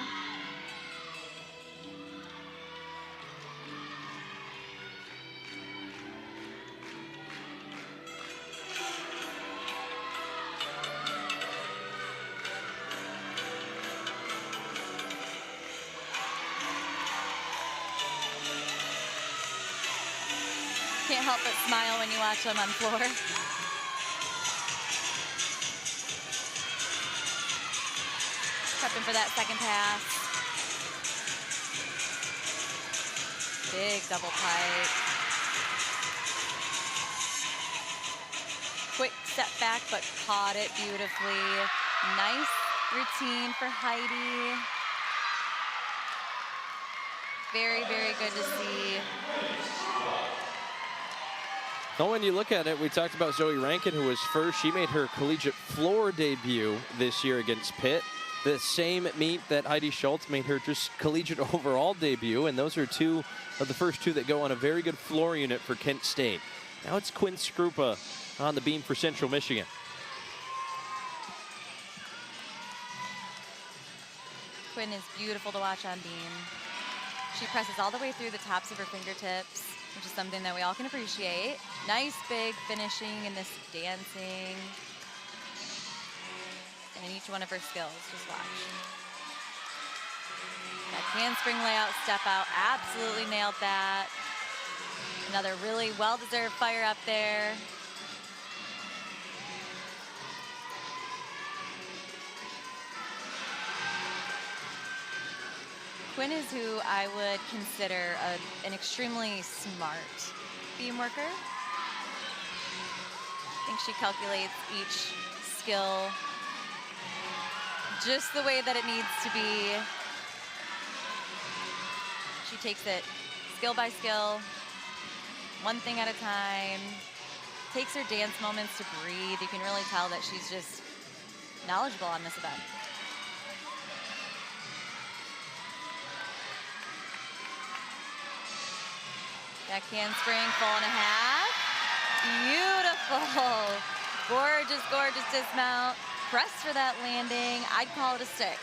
Can't help but smile when you watch them on floor. Prepping for that second pass. Big double pipe. Quick step back, but caught it beautifully. Nice routine for Heidi. Very, very good to see. Well, when you look at it, we talked about Zoe Rankin, who was first. She made her collegiate floor debut this year against Pitt. The same meet that Heidi Schultz made her just collegiate overall debut, and those are 2 of the first 2 that go on a very good floor unit for Kent State. Now it's Quinn Skrupa on the beam for Central Michigan. Quinn is beautiful to watch on beam. She presses all the way through the tops of her fingertips, which is something that we all can appreciate. Nice big finishing in this dancing. And in each one of her skills, just watch. That handspring layout, step out, absolutely nailed that. Another really well-deserved fire up there. Quinn is who I would consider an extremely smart beam worker. I think she calculates each skill just the way that it needs to be. She takes it skill by skill, one thing at a time, takes her dance moments to breathe. You can really tell that she's just knowledgeable on this event. Back handspring, 4.5. Beautiful. Gorgeous, gorgeous dismount. Press for that landing. I'd call it a stick.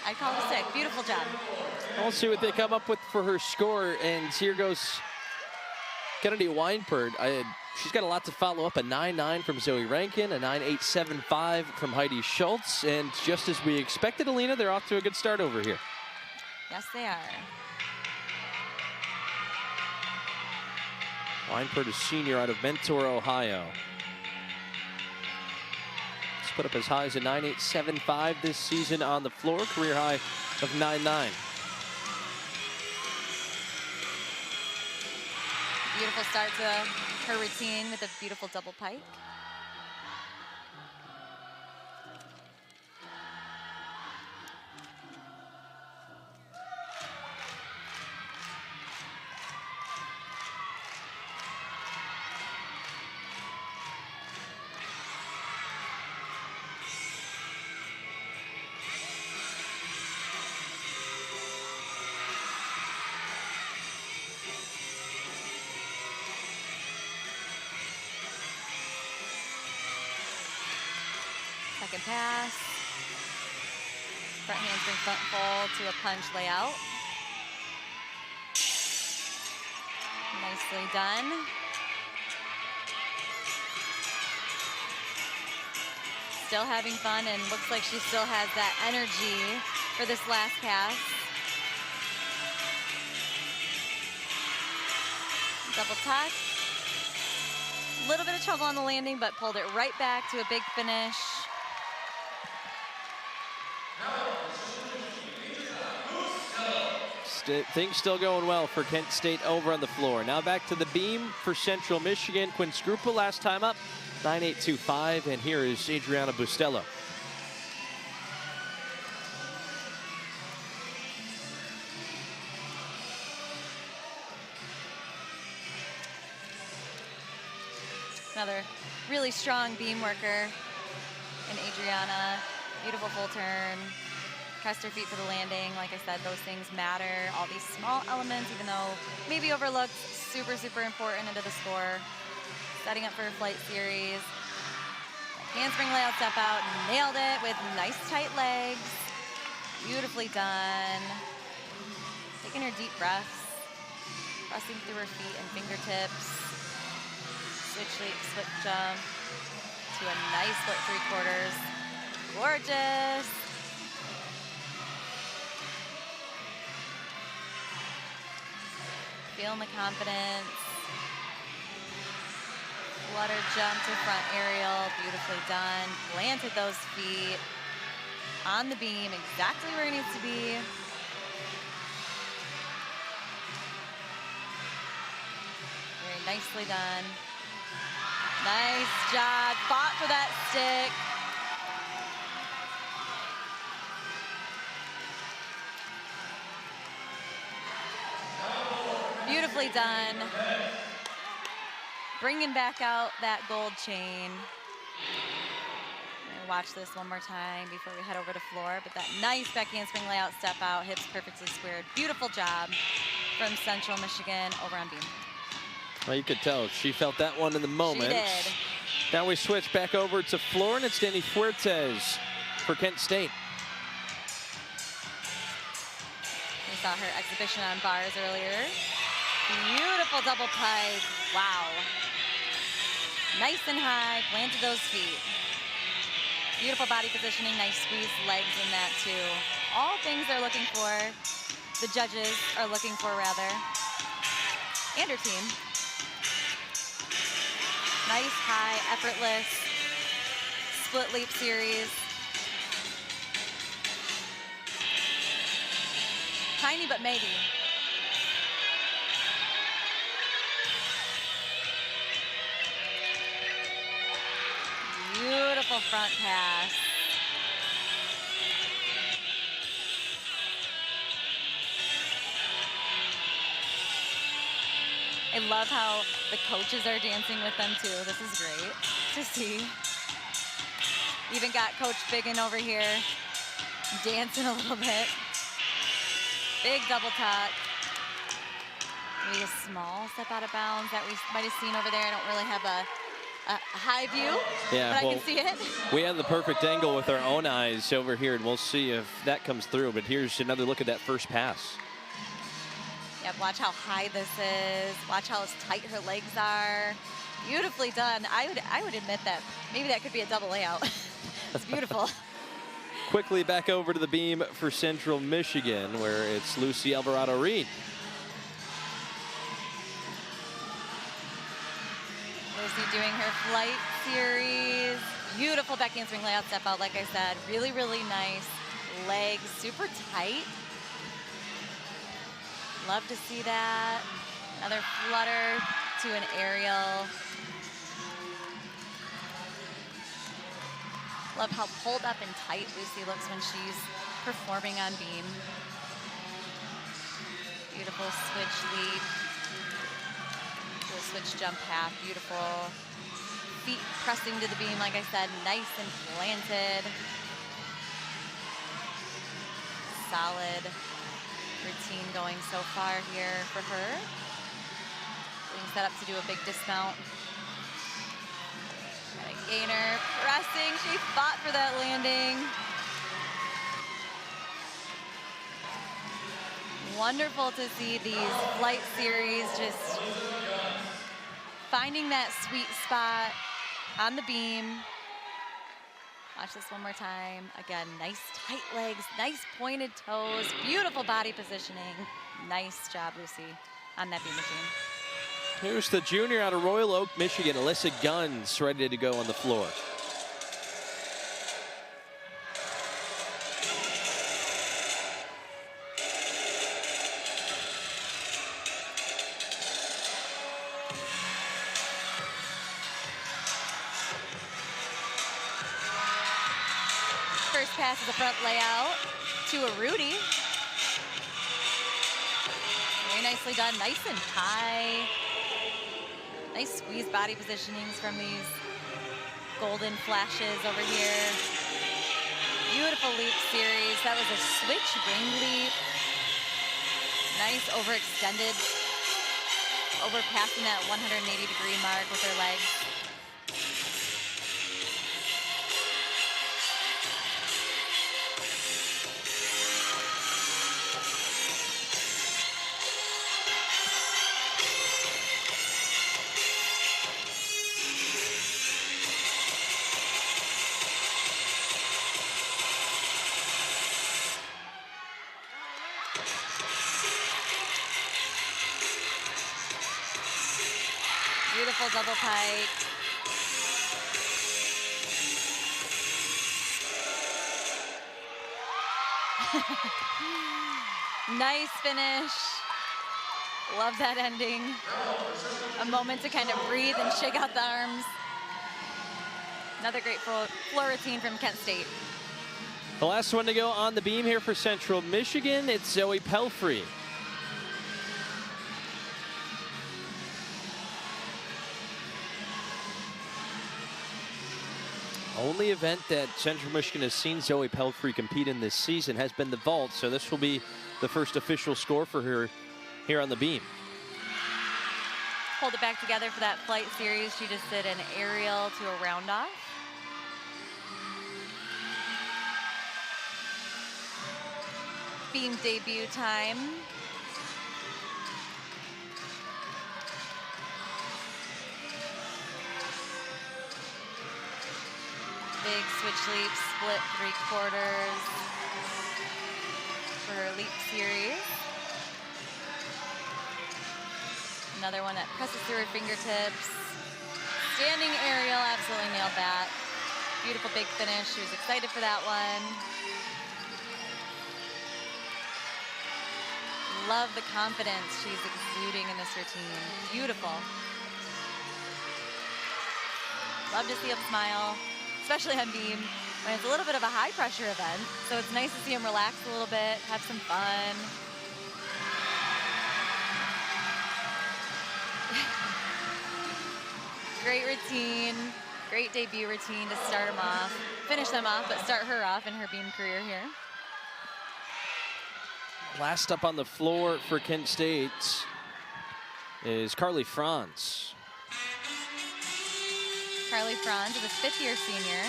I'd call it a stick. Beautiful job. We'll see what they come up with for her score. And here goes Kennedy Weinpert. She's got a lot to follow up. A 9-9 from Zoe Rankin, a 9.875 from Heidi Schultz. And just as we expected, Alina, they're off to a good start over here. Yes, they are. Weinpert is senior out of Mentor, Ohio. put up as high as a 9.875 this season on the floor, career high of 9.9. Beautiful start to her routine with a beautiful double pike. Second pass. Front handspring front fold to a punch layout. Nicely done. Still having fun, and looks like she still has that energy for this last pass. Double tuck. A little bit of trouble on the landing, but pulled it right back to a big finish. Things still going well for Kent State over on the floor. Now back to the beam for Central Michigan. Quinn Scrupa last time up, 9.825, and here is Adriana Bustelo. Another really strong beam worker in Adriana. Beautiful full turn. Pressed her feet for the landing. Like I said, those things matter. All these small elements, even though maybe overlooked, super, super important into the score. Setting up for a flight series. Handspring layout step out. Nailed it with nice tight legs. Beautifully done. Taking her deep breaths. Pressing through her feet and fingertips. Switch leap, slip jump to a nice split 3/4. Gorgeous. Feeling the confidence. Flutter jump to front aerial, beautifully done. Planted those feet on the beam, exactly where it needs to be. Very nicely done. Nice job, fought for that stick. Beautifully done. Bringing back out that gold chain. Watch this one more time before we head over to floor, but that nice back handspring layout step out, hips perfectly squared. Beautiful job from Central Michigan over on beam. Well, you could tell she felt that one in the moment. She did. Now we switch back over to floor, and it's Danny Fuertes for Kent State. We saw her exhibition on bars earlier. Beautiful double pike. Wow. Nice and high, planted those feet. Beautiful body positioning, nice squeeze legs in that too. All things they're looking for, the judges are looking for rather, and her team. Nice, high, effortless split leap series. Tiny but mighty. Beautiful front pass. I love how the coaches are dancing with them too. This is great to see. Even got Coach Biggin over here dancing a little bit. Big double tuck. Maybe a small step out of bounds that we might have seen over there. I don't really have a high view, yeah, but well, I can see it. We have the perfect angle with our own eyes over here, and we'll see if that comes through. But here's another look at that first pass. Yeah, watch how high this is. Watch how tight her legs are. Beautifully done. I would admit that maybe that could be a double layout. It's beautiful. Quickly back over to the beam for Central Michigan, where it's Lucy Alvarado-Reed. Lucy doing her flight series. Beautiful back handspring layout step out, like I said. Really, really nice. Legs super tight. Love to see that. Another flutter to an aerial. Love how pulled up and tight Lucy looks when she's performing on beam. Beautiful switch leap. Switch jump half, beautiful. Feet pressing to the beam, like I said, nice and planted. Solid routine going so far here for her. Being set up to do a big dismount. Got a gainer, pressing, she fought for that landing. Wonderful to see these flight series just finding that sweet spot on the beam. Watch this one more time. Again, nice tight legs, nice pointed toes, beautiful body positioning. Nice job, Lucy, on that beam machine. Here's the junior out of Royal Oak, Michigan, Alyssa Guns, ready to go on the floor. First pass is a front layout to a Rudy. Very nicely done, nice and high. Nice squeeze body positionings from these golden flashes over here. Beautiful leap series. That was a switch ring leap. Nice overextended, overpassing that 180-degree mark with her legs. Beautiful double pike. Nice finish. Love that ending. A moment to kind of breathe and shake out the arms. Another great floor routine from Kent State. The last one to go on the beam here for Central Michigan, it's Zoe Pelfrey. Only event that Central Michigan has seen Zoe Pelfrey compete in this season has been the vault, so this will be the first official score for her here on the beam. Hold it back together for that flight series. She just did an aerial to a round off. Beam debut time. Big switch leap, split 3/4 for her leap series. Another one that presses through her fingertips. Standing aerial, absolutely nailed that. Beautiful big finish. She was excited for that one. Love the confidence she's exuding in this routine. Beautiful. Love to see him smile, especially on beam when it's a little bit of a high pressure event. So it's nice to see him relax a little bit, have some fun. Great routine, great debut routine to start them off, finish them off, but start her off in her beam career here. Last up on the floor for Kent State is Carly Franz. Carly Franz is a fifth-year senior.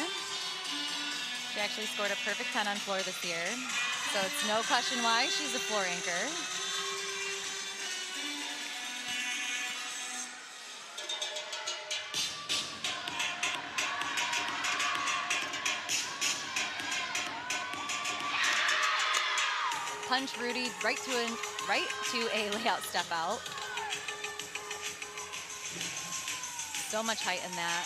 She actually scored a perfect 10 on floor this year. So it's no question why she's a floor anchor. Punch Rudy right to a layout step out. So much height in that.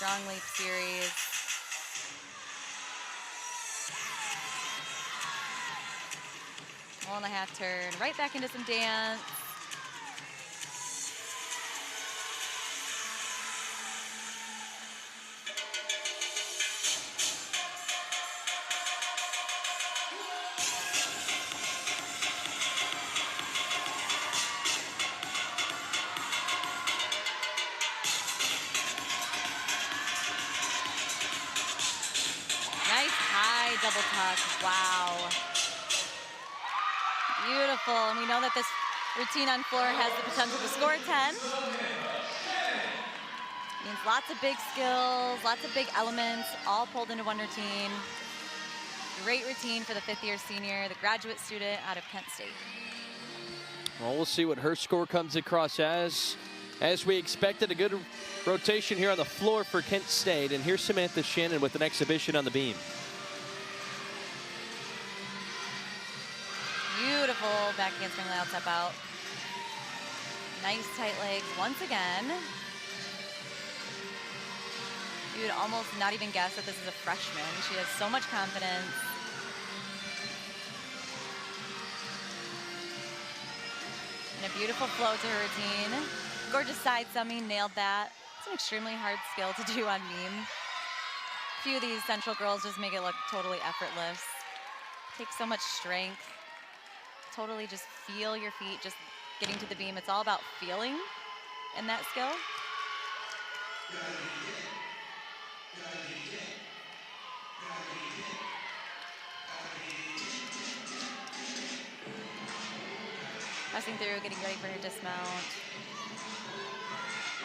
strong leap series. Wall and a half turn, right back into some dance. Nice high double tuck, wow. Beautiful, and we know that this routine on floor has the potential to score 10. Means lots of big skills, lots of big elements, all pulled into one routine. Great routine for the 5th-year senior, the graduate student out of Kent State. Well, we'll see what her score comes across as. As we expected, a good rotation here on the floor for Kent State. And here's Samantha Shannon with an exhibition on the beam. Beautiful back handspring layout step out. Nice tight legs once again. You would almost not even guess that this is a freshman. She has so much confidence. And a beautiful flow to her routine. Gorgeous side semi, nailed that. It's an extremely hard skill to do on beam. A few of these Central girls just make it look totally effortless. Takes so much strength. Totally just feel your feet just getting to the beam. It's all about feeling in that skill. Passing through, getting ready for her dismount.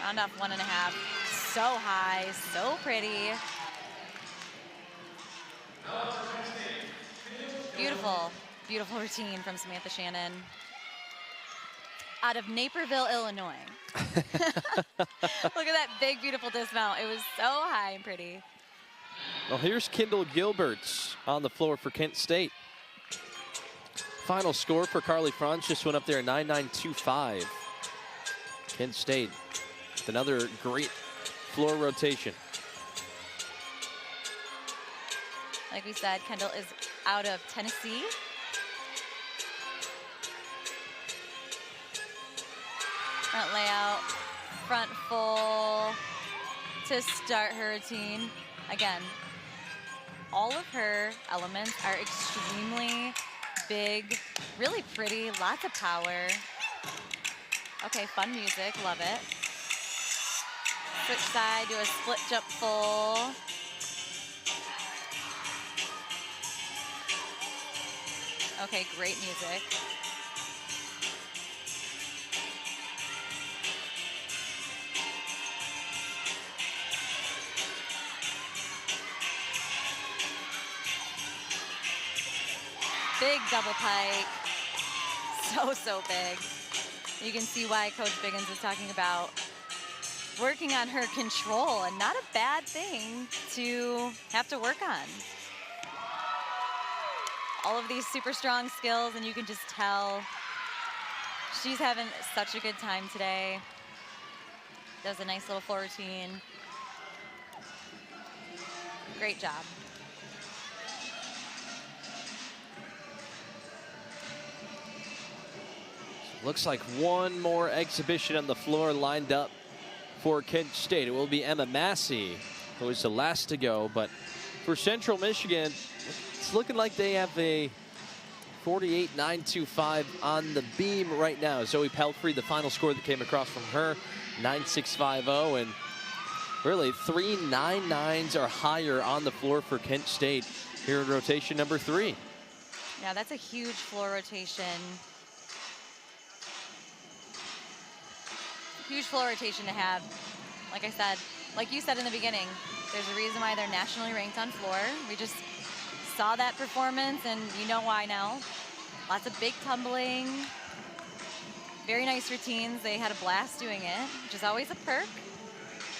Round off 1.5. So high, so pretty. Beautiful, beautiful routine from Samantha Shannon. Out of Naperville, Illinois. Look at that big, beautiful dismount. It was so high and pretty. Well, here's Kendall Gilberts on the floor for Kent State. Final score for Carly Franz just went up there, 9.925. Kent State with another great floor rotation. Like we said, Kendall is out of Tennessee. Front layout, front full to start her routine. Again, all of her elements are extremely big, really pretty, lots of power. Okay, fun music, love it. Switch side, do a split jump full. Okay, great music. Big double pike. So big. You can see why Coach Biggins is talking about working on her control, and not a bad thing to have to work on. All of these super strong skills, and you can just tell she's having such a good time today. Does a nice little floor routine. Great job. Looks like one more exhibition on the floor lined up for Kent State. It will be Emma Massey, who was the last to go. But for Central Michigan, it's looking like they have a 48.925 on the beam right now. Zoe Pelfrey, the final score that came across from her, 9.650. And really, 3 9.9s or higher on the floor for Kent State here in rotation number 3. Yeah, that's a huge floor rotation. Huge floor rotation to have. Like I said, like you said in the beginning, there's a reason why they're nationally ranked on floor. We just saw that performance, and you know why now. Lots of big tumbling. Very nice routines. They had a blast doing it, which is always a perk.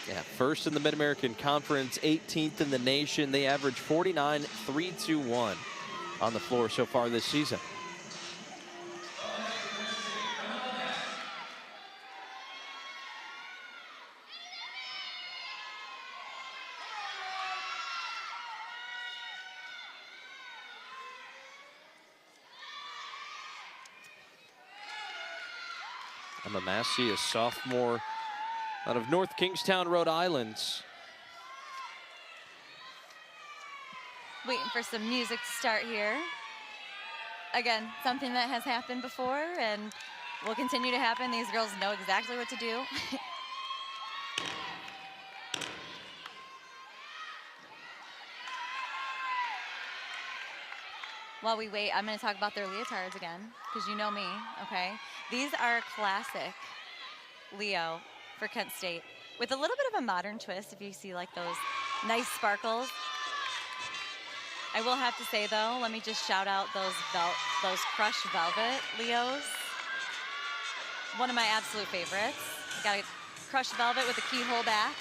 Yeah, first in the Mid-American Conference, 18th in the nation. They average 49.321 on the floor so far this season. Emma Massey, a sophomore out of North Kingstown, Rhode Island. Waiting for some music to start here. Again, something that has happened before and will continue to happen. These girls know exactly what to do. While we wait, I'm going to talk about their leotards again, because you know me, okay? These are classic Leo for Kent State, with a little bit of a modern twist, if you see like those nice sparkles. I will have to say, though, let me just shout out those crushed velvet Leos. One of my absolute favorites. Got a crushed velvet with a keyhole back.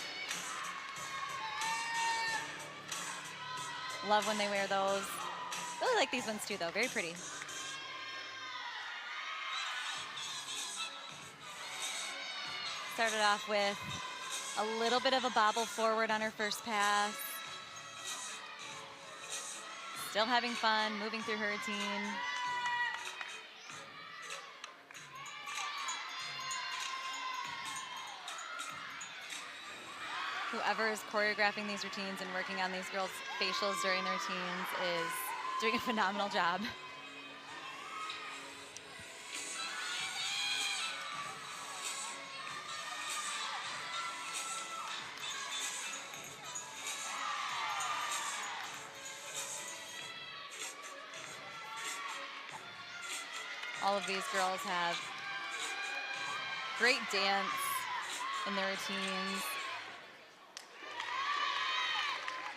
Love when they wear those. Really like these ones too, though. Very pretty. Started off with a little bit of a bobble forward on her first pass. Still having fun, moving through her routine. Whoever is choreographing these routines and working on these girls' facials during their routines is doing a phenomenal job. All of these girls have great dance in their routines.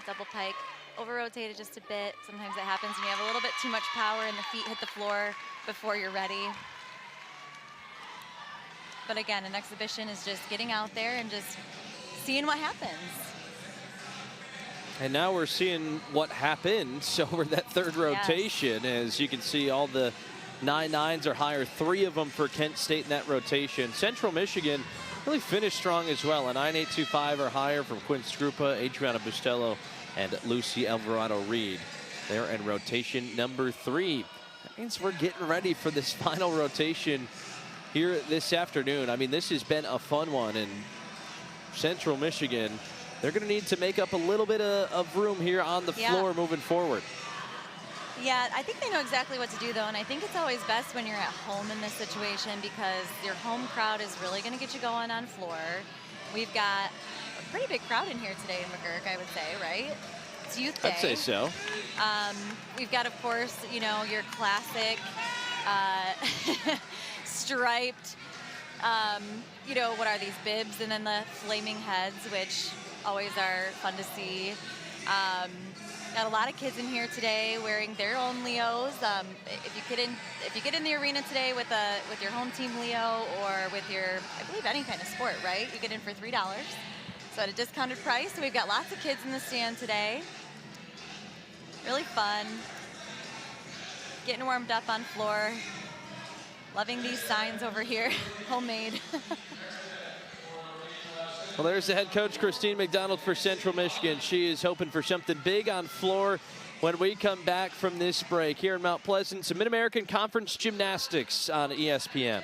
Double pike, over-rotated just a bit. Sometimes it happens when you have a little bit too much power and the feet hit the floor before you're ready. But again, an exhibition is just getting out there and just seeing what happens. And now we're seeing what happens over that third rotation. Yes. As you can see, all the 9.9s or higher, 3 of them for Kent State in that rotation. Central Michigan really finished strong as well. A 9.825 or higher from Quinn Scrupa, Adriana Bustello, and Lucy Alvarado-Reed. They're in rotation number 3. That means we're getting ready for this final rotation here this afternoon. I mean, this has been a fun one, and Central Michigan, they're going to need to make up a little bit of room here on the floor moving forward. Yeah, I think they know exactly what to do, though, and I think it's always best when you're at home in this situation, because your home crowd is really going to get you going on floor. We've got a pretty big crowd in here today in McGurk, I would say, right? It's Youth Day. I'd say so. We've got, of course, you know, your classic striped, you know, what are these, bibs, and then the flaming heads, which always are fun to see. Got a lot of kids in here today wearing their own Leos. If you get in the arena today with your home team Leo, or with your, I believe, any kind of sport, right? You get in for $3. So at a discounted price. So we've got lots of kids in the stand today. Really fun. Getting warmed up on floor. Loving these signs over here, homemade. Well, there's the head coach, Christine McDonald, for Central Michigan. She is hoping for something big on floor when we come back from this break. Here in Mount Pleasant, some Mid-American Conference Gymnastics on ESPN.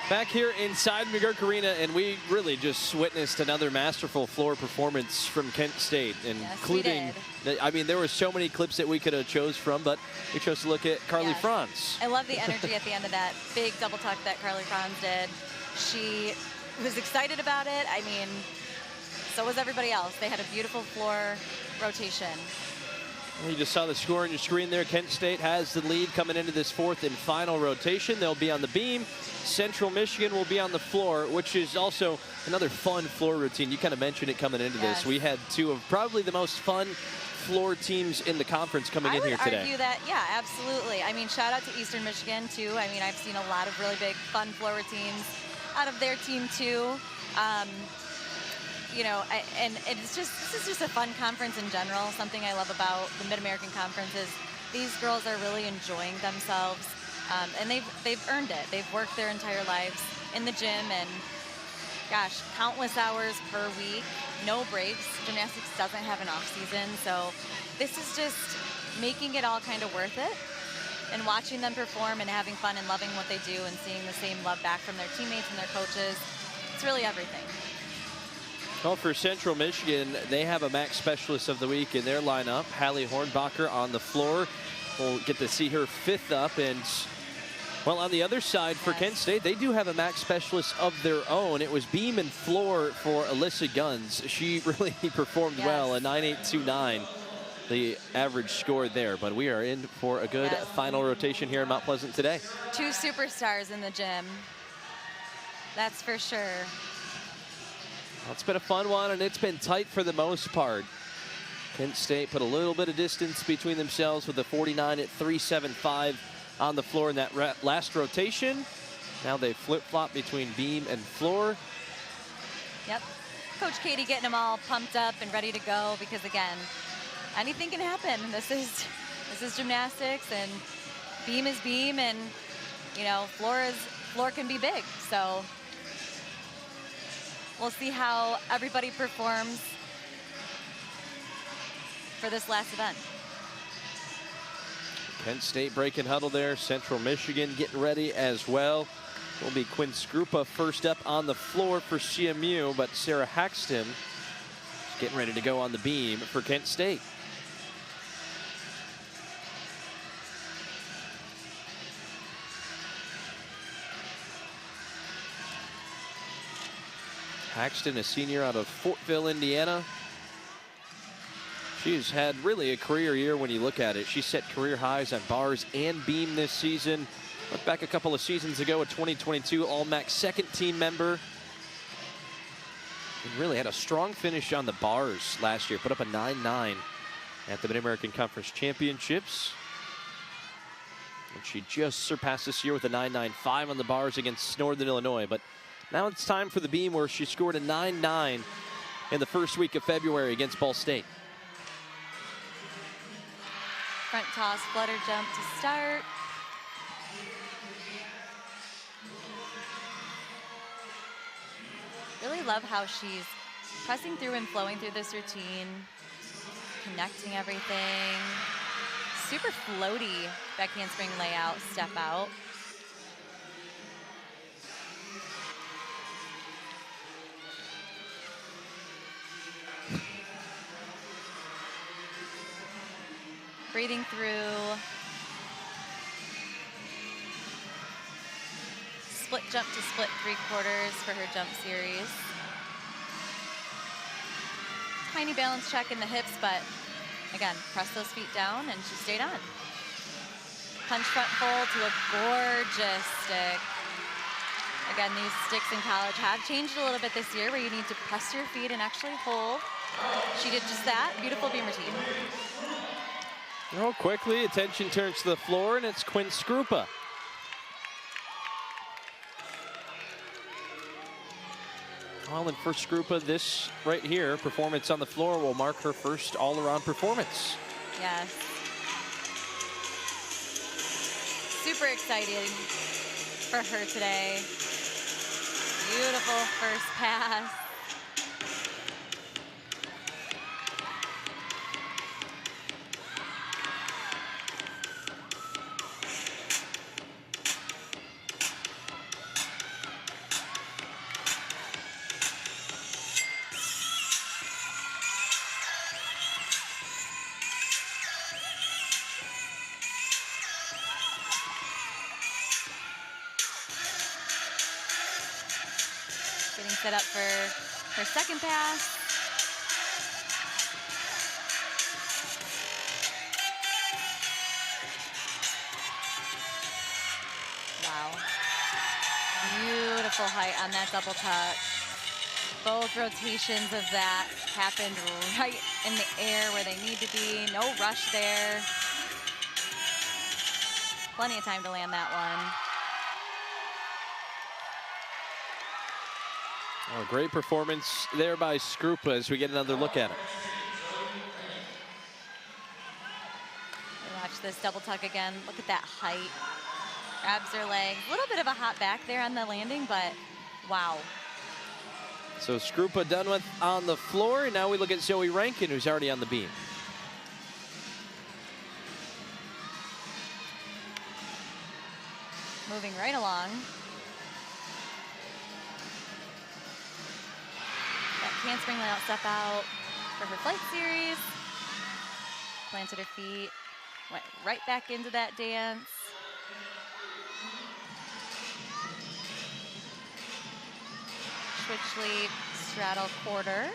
Back here inside McGurk Arena, and we really just witnessed another masterful floor performance from Kent State, including, I mean, there were so many clips that we could have chose from, but we chose to look at Carly Franz. I love the energy at the end of that big double tuck that Carly Franz did. She was excited about it. I mean, so was everybody else. They had a beautiful floor rotation. You just saw the score on your screen there. Kent State has the lead coming into this 4th and final rotation. They'll be on the beam. Central Michigan will be on the floor, which is also another fun floor routine. You kind of mentioned it coming into this. We had 2 of probably the most fun floor teams in the conference coming in here today. I would argue that, yeah, absolutely. I mean, shout out to Eastern Michigan, too. I mean, I've seen a lot of really big, fun floor routines out of their team, too. You know, and this is just a fun conference in general. Something I love about the Mid-American Conference is these girls are really enjoying themselves, and they've earned it. They've worked their entire lives in the gym, and gosh, countless hours per week, no breaks. Gymnastics doesn't have an off season, so this is just making it all kind of worth it. and watching them perform and having fun and loving what they do and seeing the same love back from their teammates and their coaches, it's really everything. Well, for Central Michigan, they have a MAC Specialist of the Week in their lineup. Hallie Hornbacher on the floor. We'll get to see her 5th up. And, well, on the other side for Kent State, they do have a MAC Specialist of their own. It was beam and floor for Alyssa Guns. She really performed well, a 9.829. The average score there, but we are in for a good final rotation here in Mount Pleasant today. 2 superstars in the gym, that's for sure. Well, it's been a fun one, and it's been tight for the most part. Kent State put a little bit of distance between themselves with a 49 at 3.75 on the floor in that last rotation. Now they flip-flop between beam and floor. Yep, Coach Katie getting them all pumped up and ready to go because, again, anything can happen. This is gymnastics, and beam is beam, and you know, floor can be big. So we'll see how everybody performs for this last event. Kent State breaking huddle there. Central Michigan getting ready as well. Will be Quinn Skrupa first up on the floor for CMU, but Sarah Haxton is getting ready to go on the beam for Kent State. Haxton, a senior out of Fortville, Indiana. She's had really a career year when you look at it. She set career highs on bars and beam this season. Look back a couple of seasons ago, a 2022 All-MAC second team member. And really had a strong finish on the bars last year. Put up a 9.9 at the Mid-American Conference Championships. And she just surpassed this year with a 9.95 on the bars against Northern Illinois. But now it's time for the beam, where she scored a 9.9 in the first week of February against Ball State. Front toss, flutter jump to start. Really love how she's pressing through and flowing through this routine, connecting everything. Super floaty back handspring layout, step out. Breathing through. Split jump to split 3/4 for her jump series. Tiny balance check in the hips, but again, press those feet down, and she stayed on. Punch front fold to a gorgeous stick. Again, these sticks in college have changed a little bit this year, where you need to press your feet and actually hold. She did just that. Beautiful beam routine. Oh, quickly, attention turns to the floor, and it's Quinn Skrupa. Well, and for Skrupa, this right here, performance on the floor, will mark her first all-around performance. Yes. Super exciting for her today. Beautiful first pass. Getting set up for her second pass. Wow. Beautiful height on that double touch. Both rotations of that happened right in the air where they need to be. No rush there. Plenty of time to land that one. Oh, great performance there by Skrupa as we get another look at it. Watch this double tuck again. Look at that height. Grabs her leg. A little bit of a hot back there on the landing, but wow. So Skrupa done with on the floor, and now we look at Zoe Rankin, who's already on the beam. moving right along. That handspring layout step out for her flight series. Planted her feet, went right back into that dance. Switch leap, straddle quarter.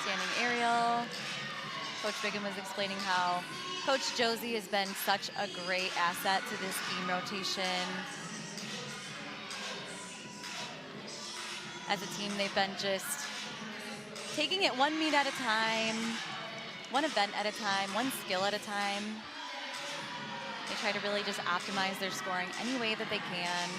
Standing aerial. Coach Bigham was explaining how Coach Josie has been such a great asset to this beam rotation. As a team, they've been just taking it one meet at a time, one event at a time, one skill at a time. They try to really just optimize their scoring any way that they can.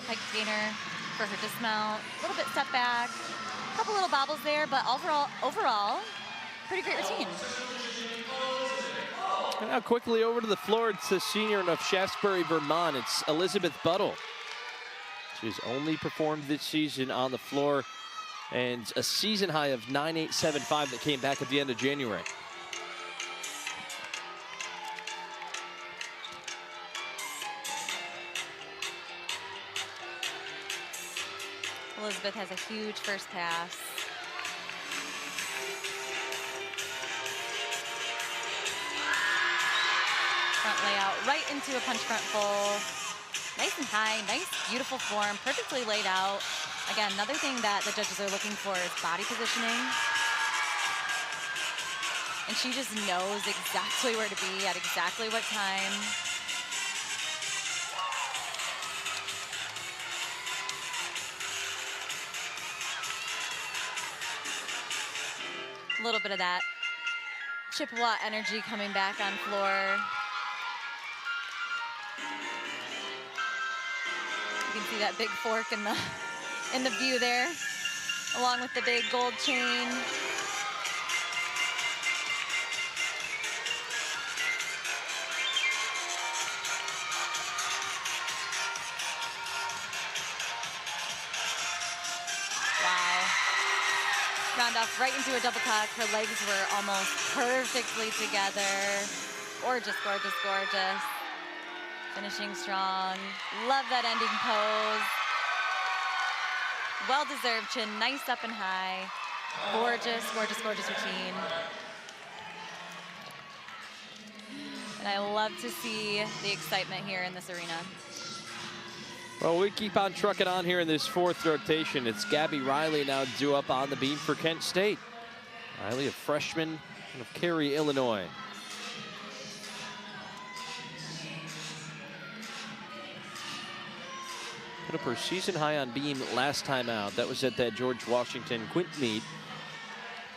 Hike gainer for her dismount, a little bit step back, a couple little bobbles there, but overall, pretty great routine. And now quickly over to the floor, it's the senior of Shaftesbury, Vermont. It's Elizabeth Buttle. She's only performed this season on the floor, and a season high of 9.875 that came back at the end of January. Elizabeth has a huge first pass. Front layout right into a punch front full. Nice and high, nice, beautiful form, perfectly laid out. Again, another thing that the judges are looking for is body positioning. And she just knows exactly where to be at exactly what time. A little bit of that Chippewa energy coming back on floor. You can see that big fork in the view there, along with the big gold chain. Round off right into a double tuck. Her legs were almost perfectly together. Gorgeous, gorgeous, gorgeous. Finishing strong. Love that ending pose. Well-deserved chin, nice up and high. Gorgeous, gorgeous, gorgeous routine. And I love to see the excitement here in this arena. Well, we keep on trucking on here in this fourth rotation. It's Gabby Riley now due up on the beam for Kent State. Riley, a freshman of Cary, Illinois. Put up her season high on beam last time out. That was at that George Washington Quint meet.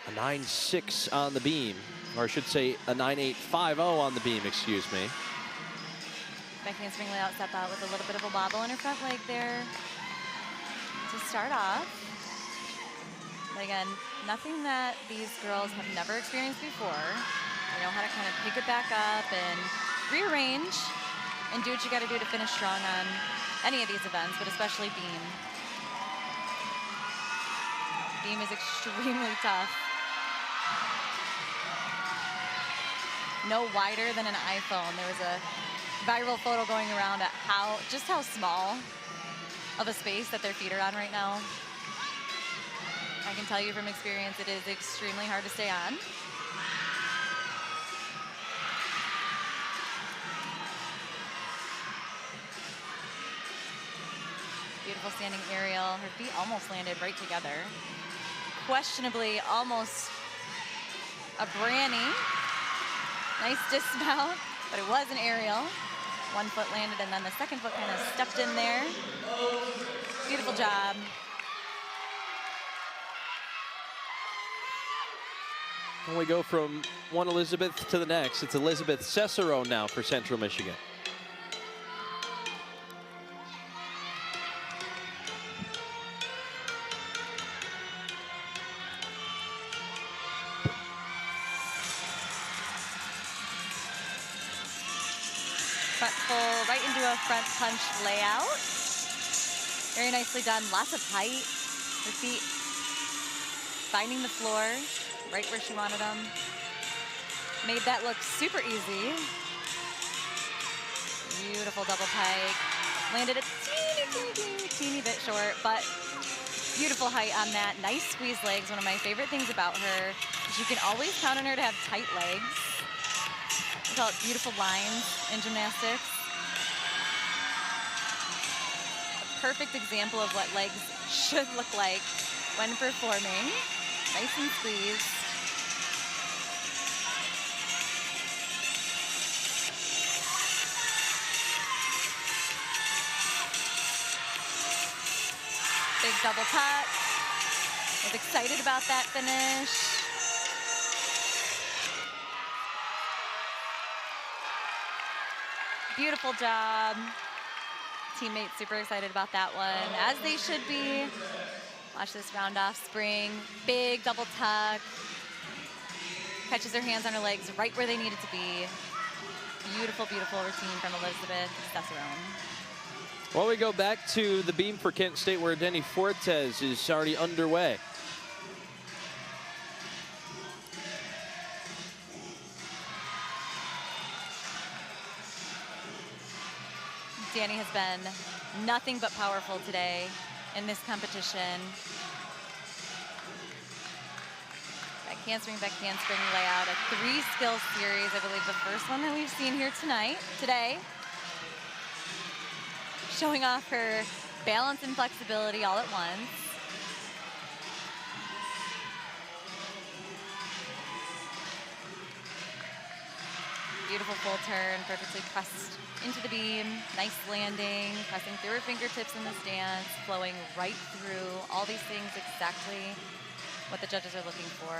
A 9.6 on the beam, or I should say a 9.850 on the beam, excuse me. Back handspring layout step out with a little bit of a wobble in her front leg there to start off. But again, nothing that these girls have never experienced before. They know how to kind of pick it back up and rearrange and do what you got to do to finish strong on any of these events, but especially beam. Beam is extremely tough. No wider than an iPhone. There was a viral photo going around at just how small of a space that their feet are on right now. I can tell you from experience, it is extremely hard to stay on. Beautiful standing aerial. Her feet almost landed right together. Questionably, almost a Branny. Nice dismount, but it was an aerial. One foot landed, and then the second foot kind of stepped in there. Beautiful job. And we go from one Elizabeth to the next. It's Elizabeth Cicero now for Central Michigan. Front full right into a front punch layout. Very nicely done. Lots of height. Her feet finding the floor right where she wanted them. Made that look super easy. Beautiful double pike. Landed a teeny bit short, but beautiful height on that. Nice squeeze legs. One of my favorite things about her is you can always count on her to have tight legs. We call it beautiful lines in gymnastics. A perfect example of what legs should look like when performing. Nice and squeezed. Big double tuck. Was excited about that finish. Beautiful job. Teammates super excited about that one, as they should be. Watch this round off spring. Big double tuck. Catches her hands on her legs right where they need it to be. Beautiful, beautiful routine from Elizabeth Cesarone. Well, we go back to the beam for Kent State, where Denny Fortes is already underway. Danny has been nothing but powerful today in this competition. Back handspring layout, a 3-skill series. I believe the first one that we've seen here today. Showing off her balance and flexibility all at once. Beautiful full turn, perfectly pressed into the beam. Nice landing, pressing through her fingertips in the stance, flowing right through. All these things exactly what the judges are looking for.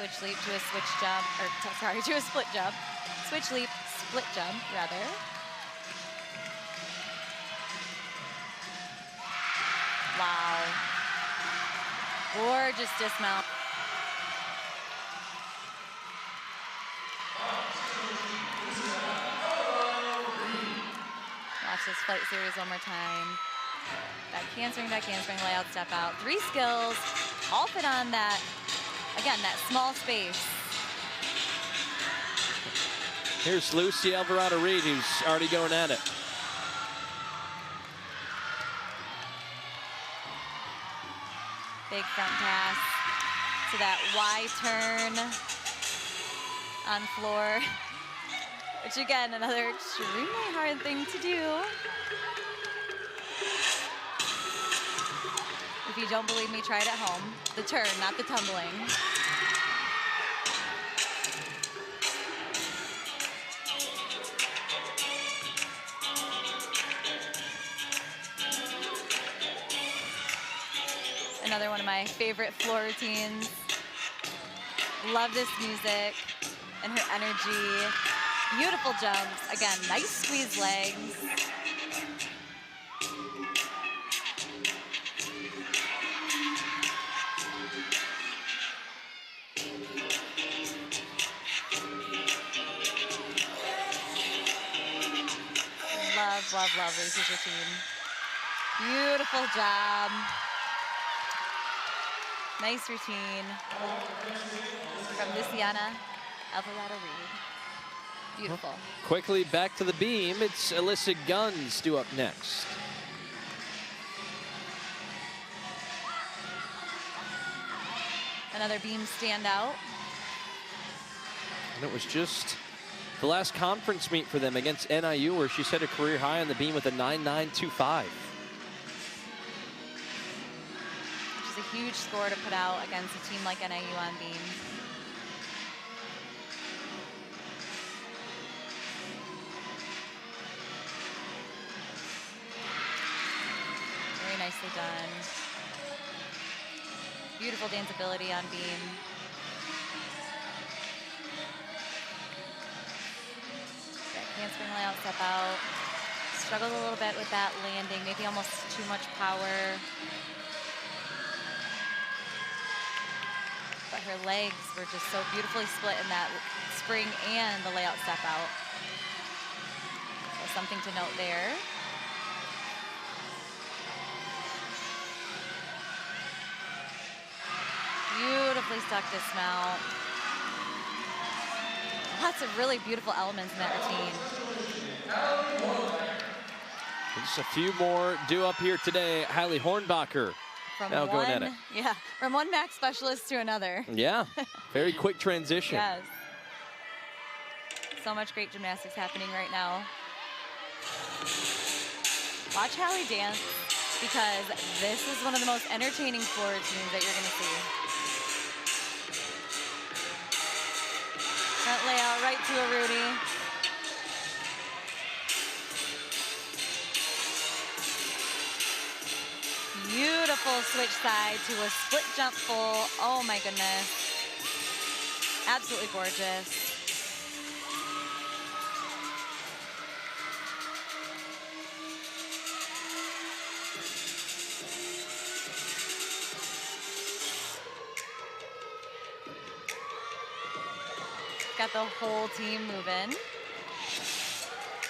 Switch leap to a switch jump, or sorry, to a split jump. Switch leap, split jump, rather. Wow. Gorgeous dismount. Watch this flight series one more time. Back handspring, layout, step out. 3 skills, all fit on that, again, that small space. Here's Lucy Alvarado-Reed, who's already going at it. Big front pass to that Y turn on floor, which again, another extremely hard thing to do. If you don't believe me, try it at home. The turn, not the tumbling. Another one of my favorite floor routines. Love this music and her energy. Beautiful jumps. Again, nice squeeze legs. Love Lucy's routine. Beautiful job. Nice routine from Luciana Alvarado-Reed. Beautiful. Quickly back to the beam. It's Alyssa Guns due up next. Another beam standout. And it was just the last conference meet for them against NIU, where she set a career high on the beam with a 9.925. Which is a huge score to put out against a team like NIU on beam. Very nicely done. Beautiful danceability on beam. Handspring layout, step out. Struggled a little bit with that landing, maybe almost too much power. But her legs were just so beautifully split in that spring and the layout step out. So something to note there. Beautifully stuck dismount. Lots of really beautiful elements in that routine. Just a few more due up here today. Hailey Hornbacher now going at it. Yeah, from one max specialist to another. Yeah, very quick transition. Yes. So much great gymnastics happening right now. Watch Hailey dance, because this is one of the most entertaining floor routines that you're going to see. Front layout right to a Rudy. Beautiful switch side to a split jump full. Oh my goodness. Absolutely gorgeous. Got the whole team moving,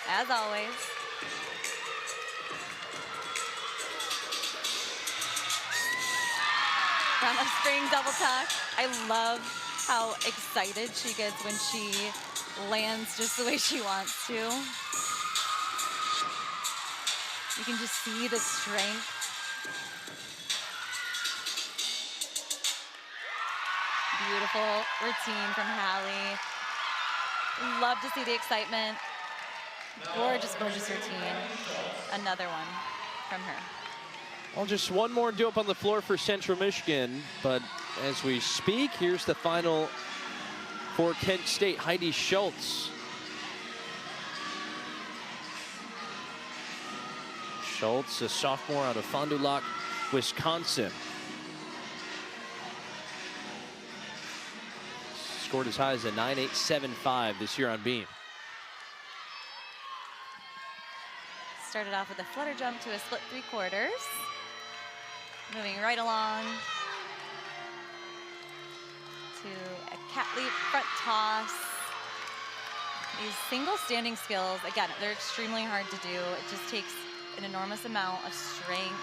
as always. Front of spring double tuck. I love how excited she gets when she lands just the way she wants to. You can just see the strength. Beautiful routine from Hailey. Love to see the excitement. Gorgeous, gorgeous routine. Another one from her. Well, just one more due up on the floor for Central Michigan, but as we speak, here's the final for Kent State, Heidi Schultz. Schultz, a sophomore out of Fond du Lac, Wisconsin. Scored as high as a 9.875 this year on beam. Started off with a flutter jump to a split 3/4. Moving right along to a cat leap front toss. These single standing skills, again, they're extremely hard to do. It just takes an enormous amount of strength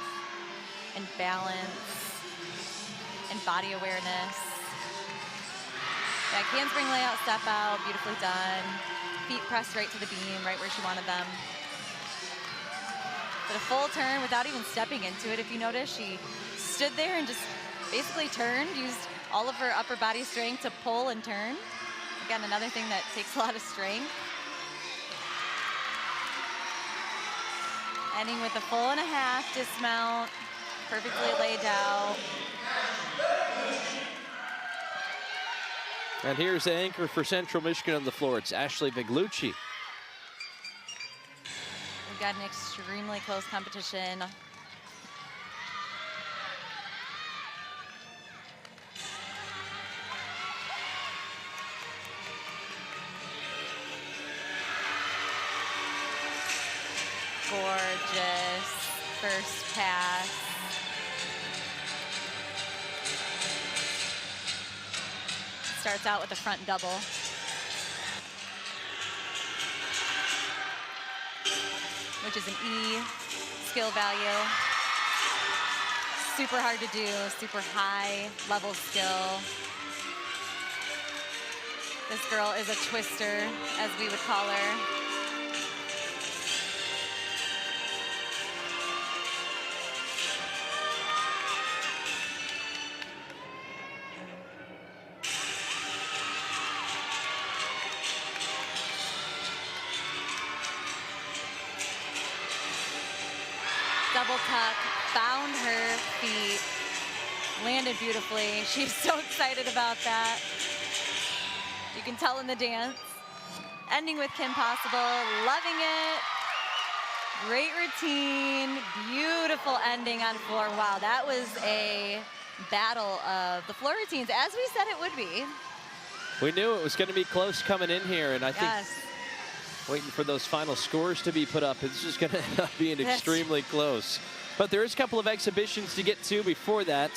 and balance and body awareness. Back handspring layout, step out, beautifully done. Feet pressed right to the beam, right where she wanted them. But a full turn without even stepping into it. If you notice, she stood there and just basically turned, used all of her upper body strength to pull and turn. Again, another thing that takes a lot of strength. Ending with a 4.5 dismount, perfectly laid out. And here's the anchor for Central Michigan on the floor. It's Ashley Viglucci. We've got an extremely close competition. Gorgeous first pass. Starts out with a front double. Which is an E skill value. Super hard to do, super high level skill. This girl is a twister, as we would call her. Double tuck, found her feet, landed beautifully. She's so excited about that. You can tell in the dance. Ending with Kim Possible, loving it. Great routine, beautiful ending on floor. Wow, that was a battle of the floor routines, as we said it would be. We knew it was going to be close coming in here, and I think Yes. waiting for those final scores to be put up, it's just going to end up being extremely close. But there is a couple of exhibitions to get to before that.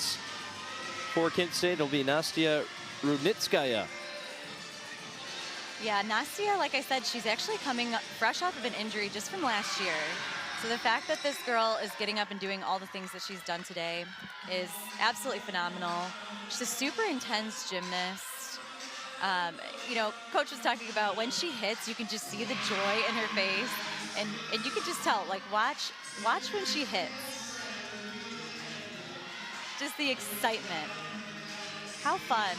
For Kent State, it'll be Nastia Rudnitskaya. Yeah, Nastia, like I said, she's actually coming fresh off of an injury just from last year. So the fact that this girl is getting up and doing all the things that she's done today is absolutely phenomenal. She's a super intense gymnast. You know, Coach was talking about when she hits, you can just see the joy in her face, and you can just tell, like, watch when she hits. Just the excitement. How fun.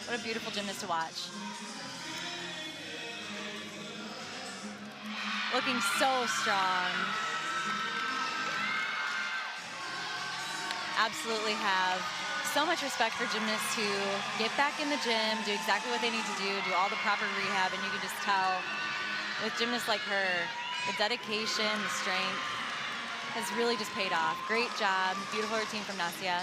What a beautiful gymnast to watch. Looking so strong. Absolutely have so much respect for gymnasts who get back in the gym, do exactly what they need to do all the proper rehab, and you can just tell with gymnasts like her, the dedication, the strength has really just paid off. Great job, beautiful routine from Nasia.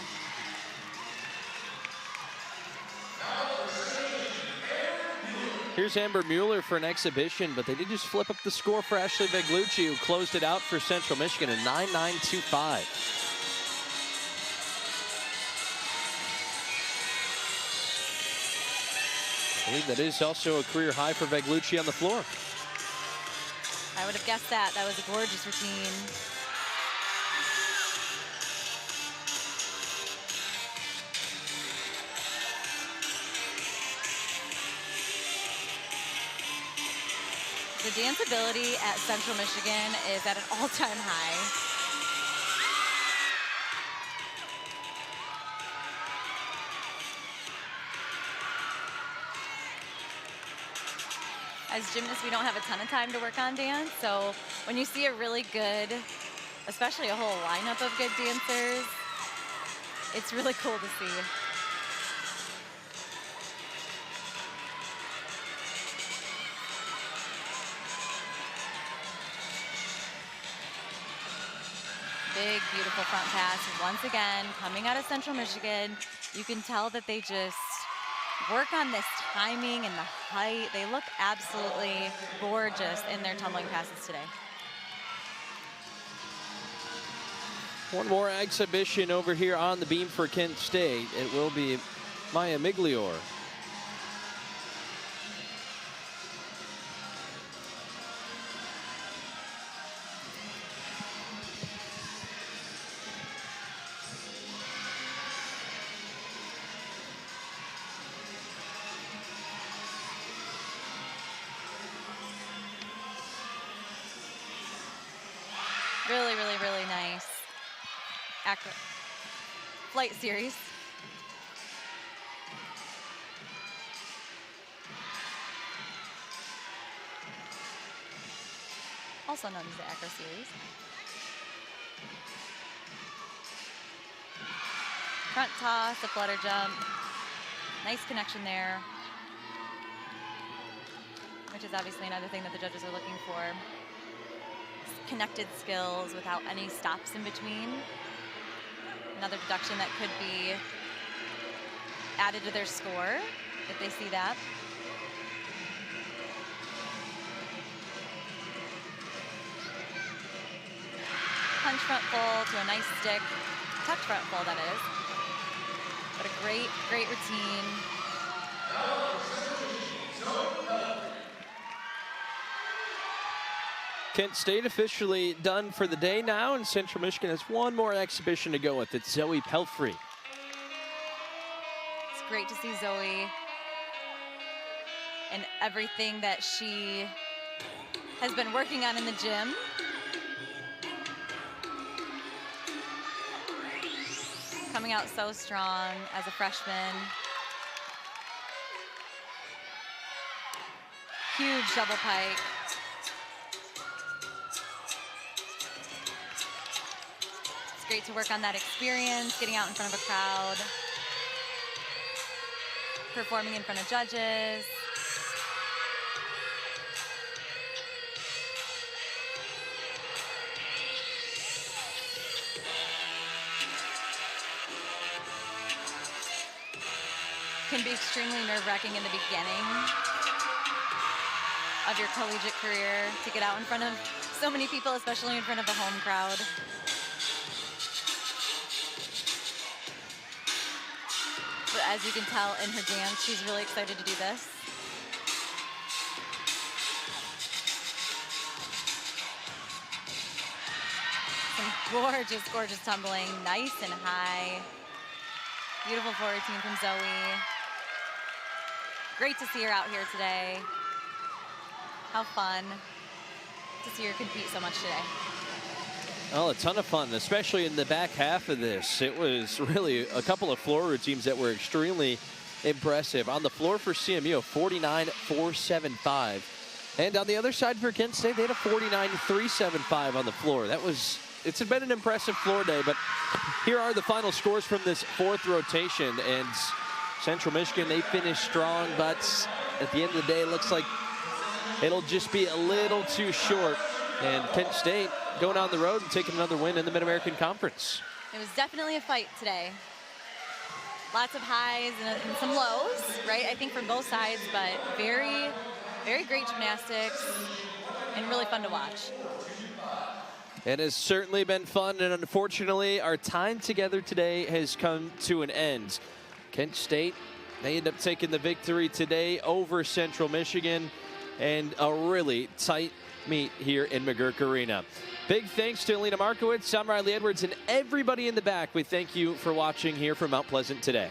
Here's Amber Mueller for an exhibition, but they did just flip up the score for Ashley Beglucci, who closed it out for Central Michigan at 9.925. I believe that is also a career high for Beglucci on the floor. I would have guessed that. That was a gorgeous routine. The danceability at Central Michigan is at an all-time high. As gymnasts, we don't have a ton of time to work on dance, so when you see a really good, especially a whole lineup of good dancers, it's really cool to see. Big, beautiful front pass. Once again, coming out of Central Michigan, you can tell that they just work on this timing and the height. They look absolutely gorgeous in their tumbling passes today. One more exhibition over here on the beam for Kent State. It will be Maya Miglior. Really, really, really nice flight series. Also known as the acro series. Front toss, a flutter jump. Nice connection there, which is obviously another thing that the judges are looking for. Connected skills without any stops in between. Another deduction that could be added to their score if they see that. Punch front full to a nice stick. Touch front full, that is. But a great, great routine. Kent State officially done for the day now, and Central Michigan has one more exhibition to go with. It's Zoe Pelfrey. It's great to see Zoe and everything that she has been working on in the gym. Coming out so strong as a freshman. Huge double pike. It's great to work on that experience, getting out in front of a crowd, performing in front of judges. Can be extremely nerve-wracking in the beginning of your collegiate career to get out in front of so many people, especially in front of a home crowd. But as you can tell in her dance, she's really excited to do this. Gorgeous, gorgeous tumbling. Nice and high. Beautiful floor routine from Zoe. Great to see her out here today. How fun to see her compete so much today. Well, a ton of fun, especially in the back half of this. It was really a couple of floor routines that were extremely impressive. On the floor for CMU, 49.475. And on the other side for Kent State, they had a 49.375 on the floor. It's been an impressive floor day, but here are the final scores from this fourth rotation. And Central Michigan, they finished strong, but at the end of the day, it looks like it'll just be a little too short. And Kent State going on the road and taking another win in the Mid-American Conference. It was definitely a fight today. Lots of highs and some lows, right? I think from both sides, but very, very great gymnastics and really fun to watch. It has certainly been fun, and unfortunately, our time together today has come to an end. Kent State, they end up taking the victory today over Central Michigan, and a really tight meet here in McGurk Arena. Big thanks to Alina Markowitz, I'm Riley Edwards, and everybody in the back. We thank you for watching here from Mount Pleasant today.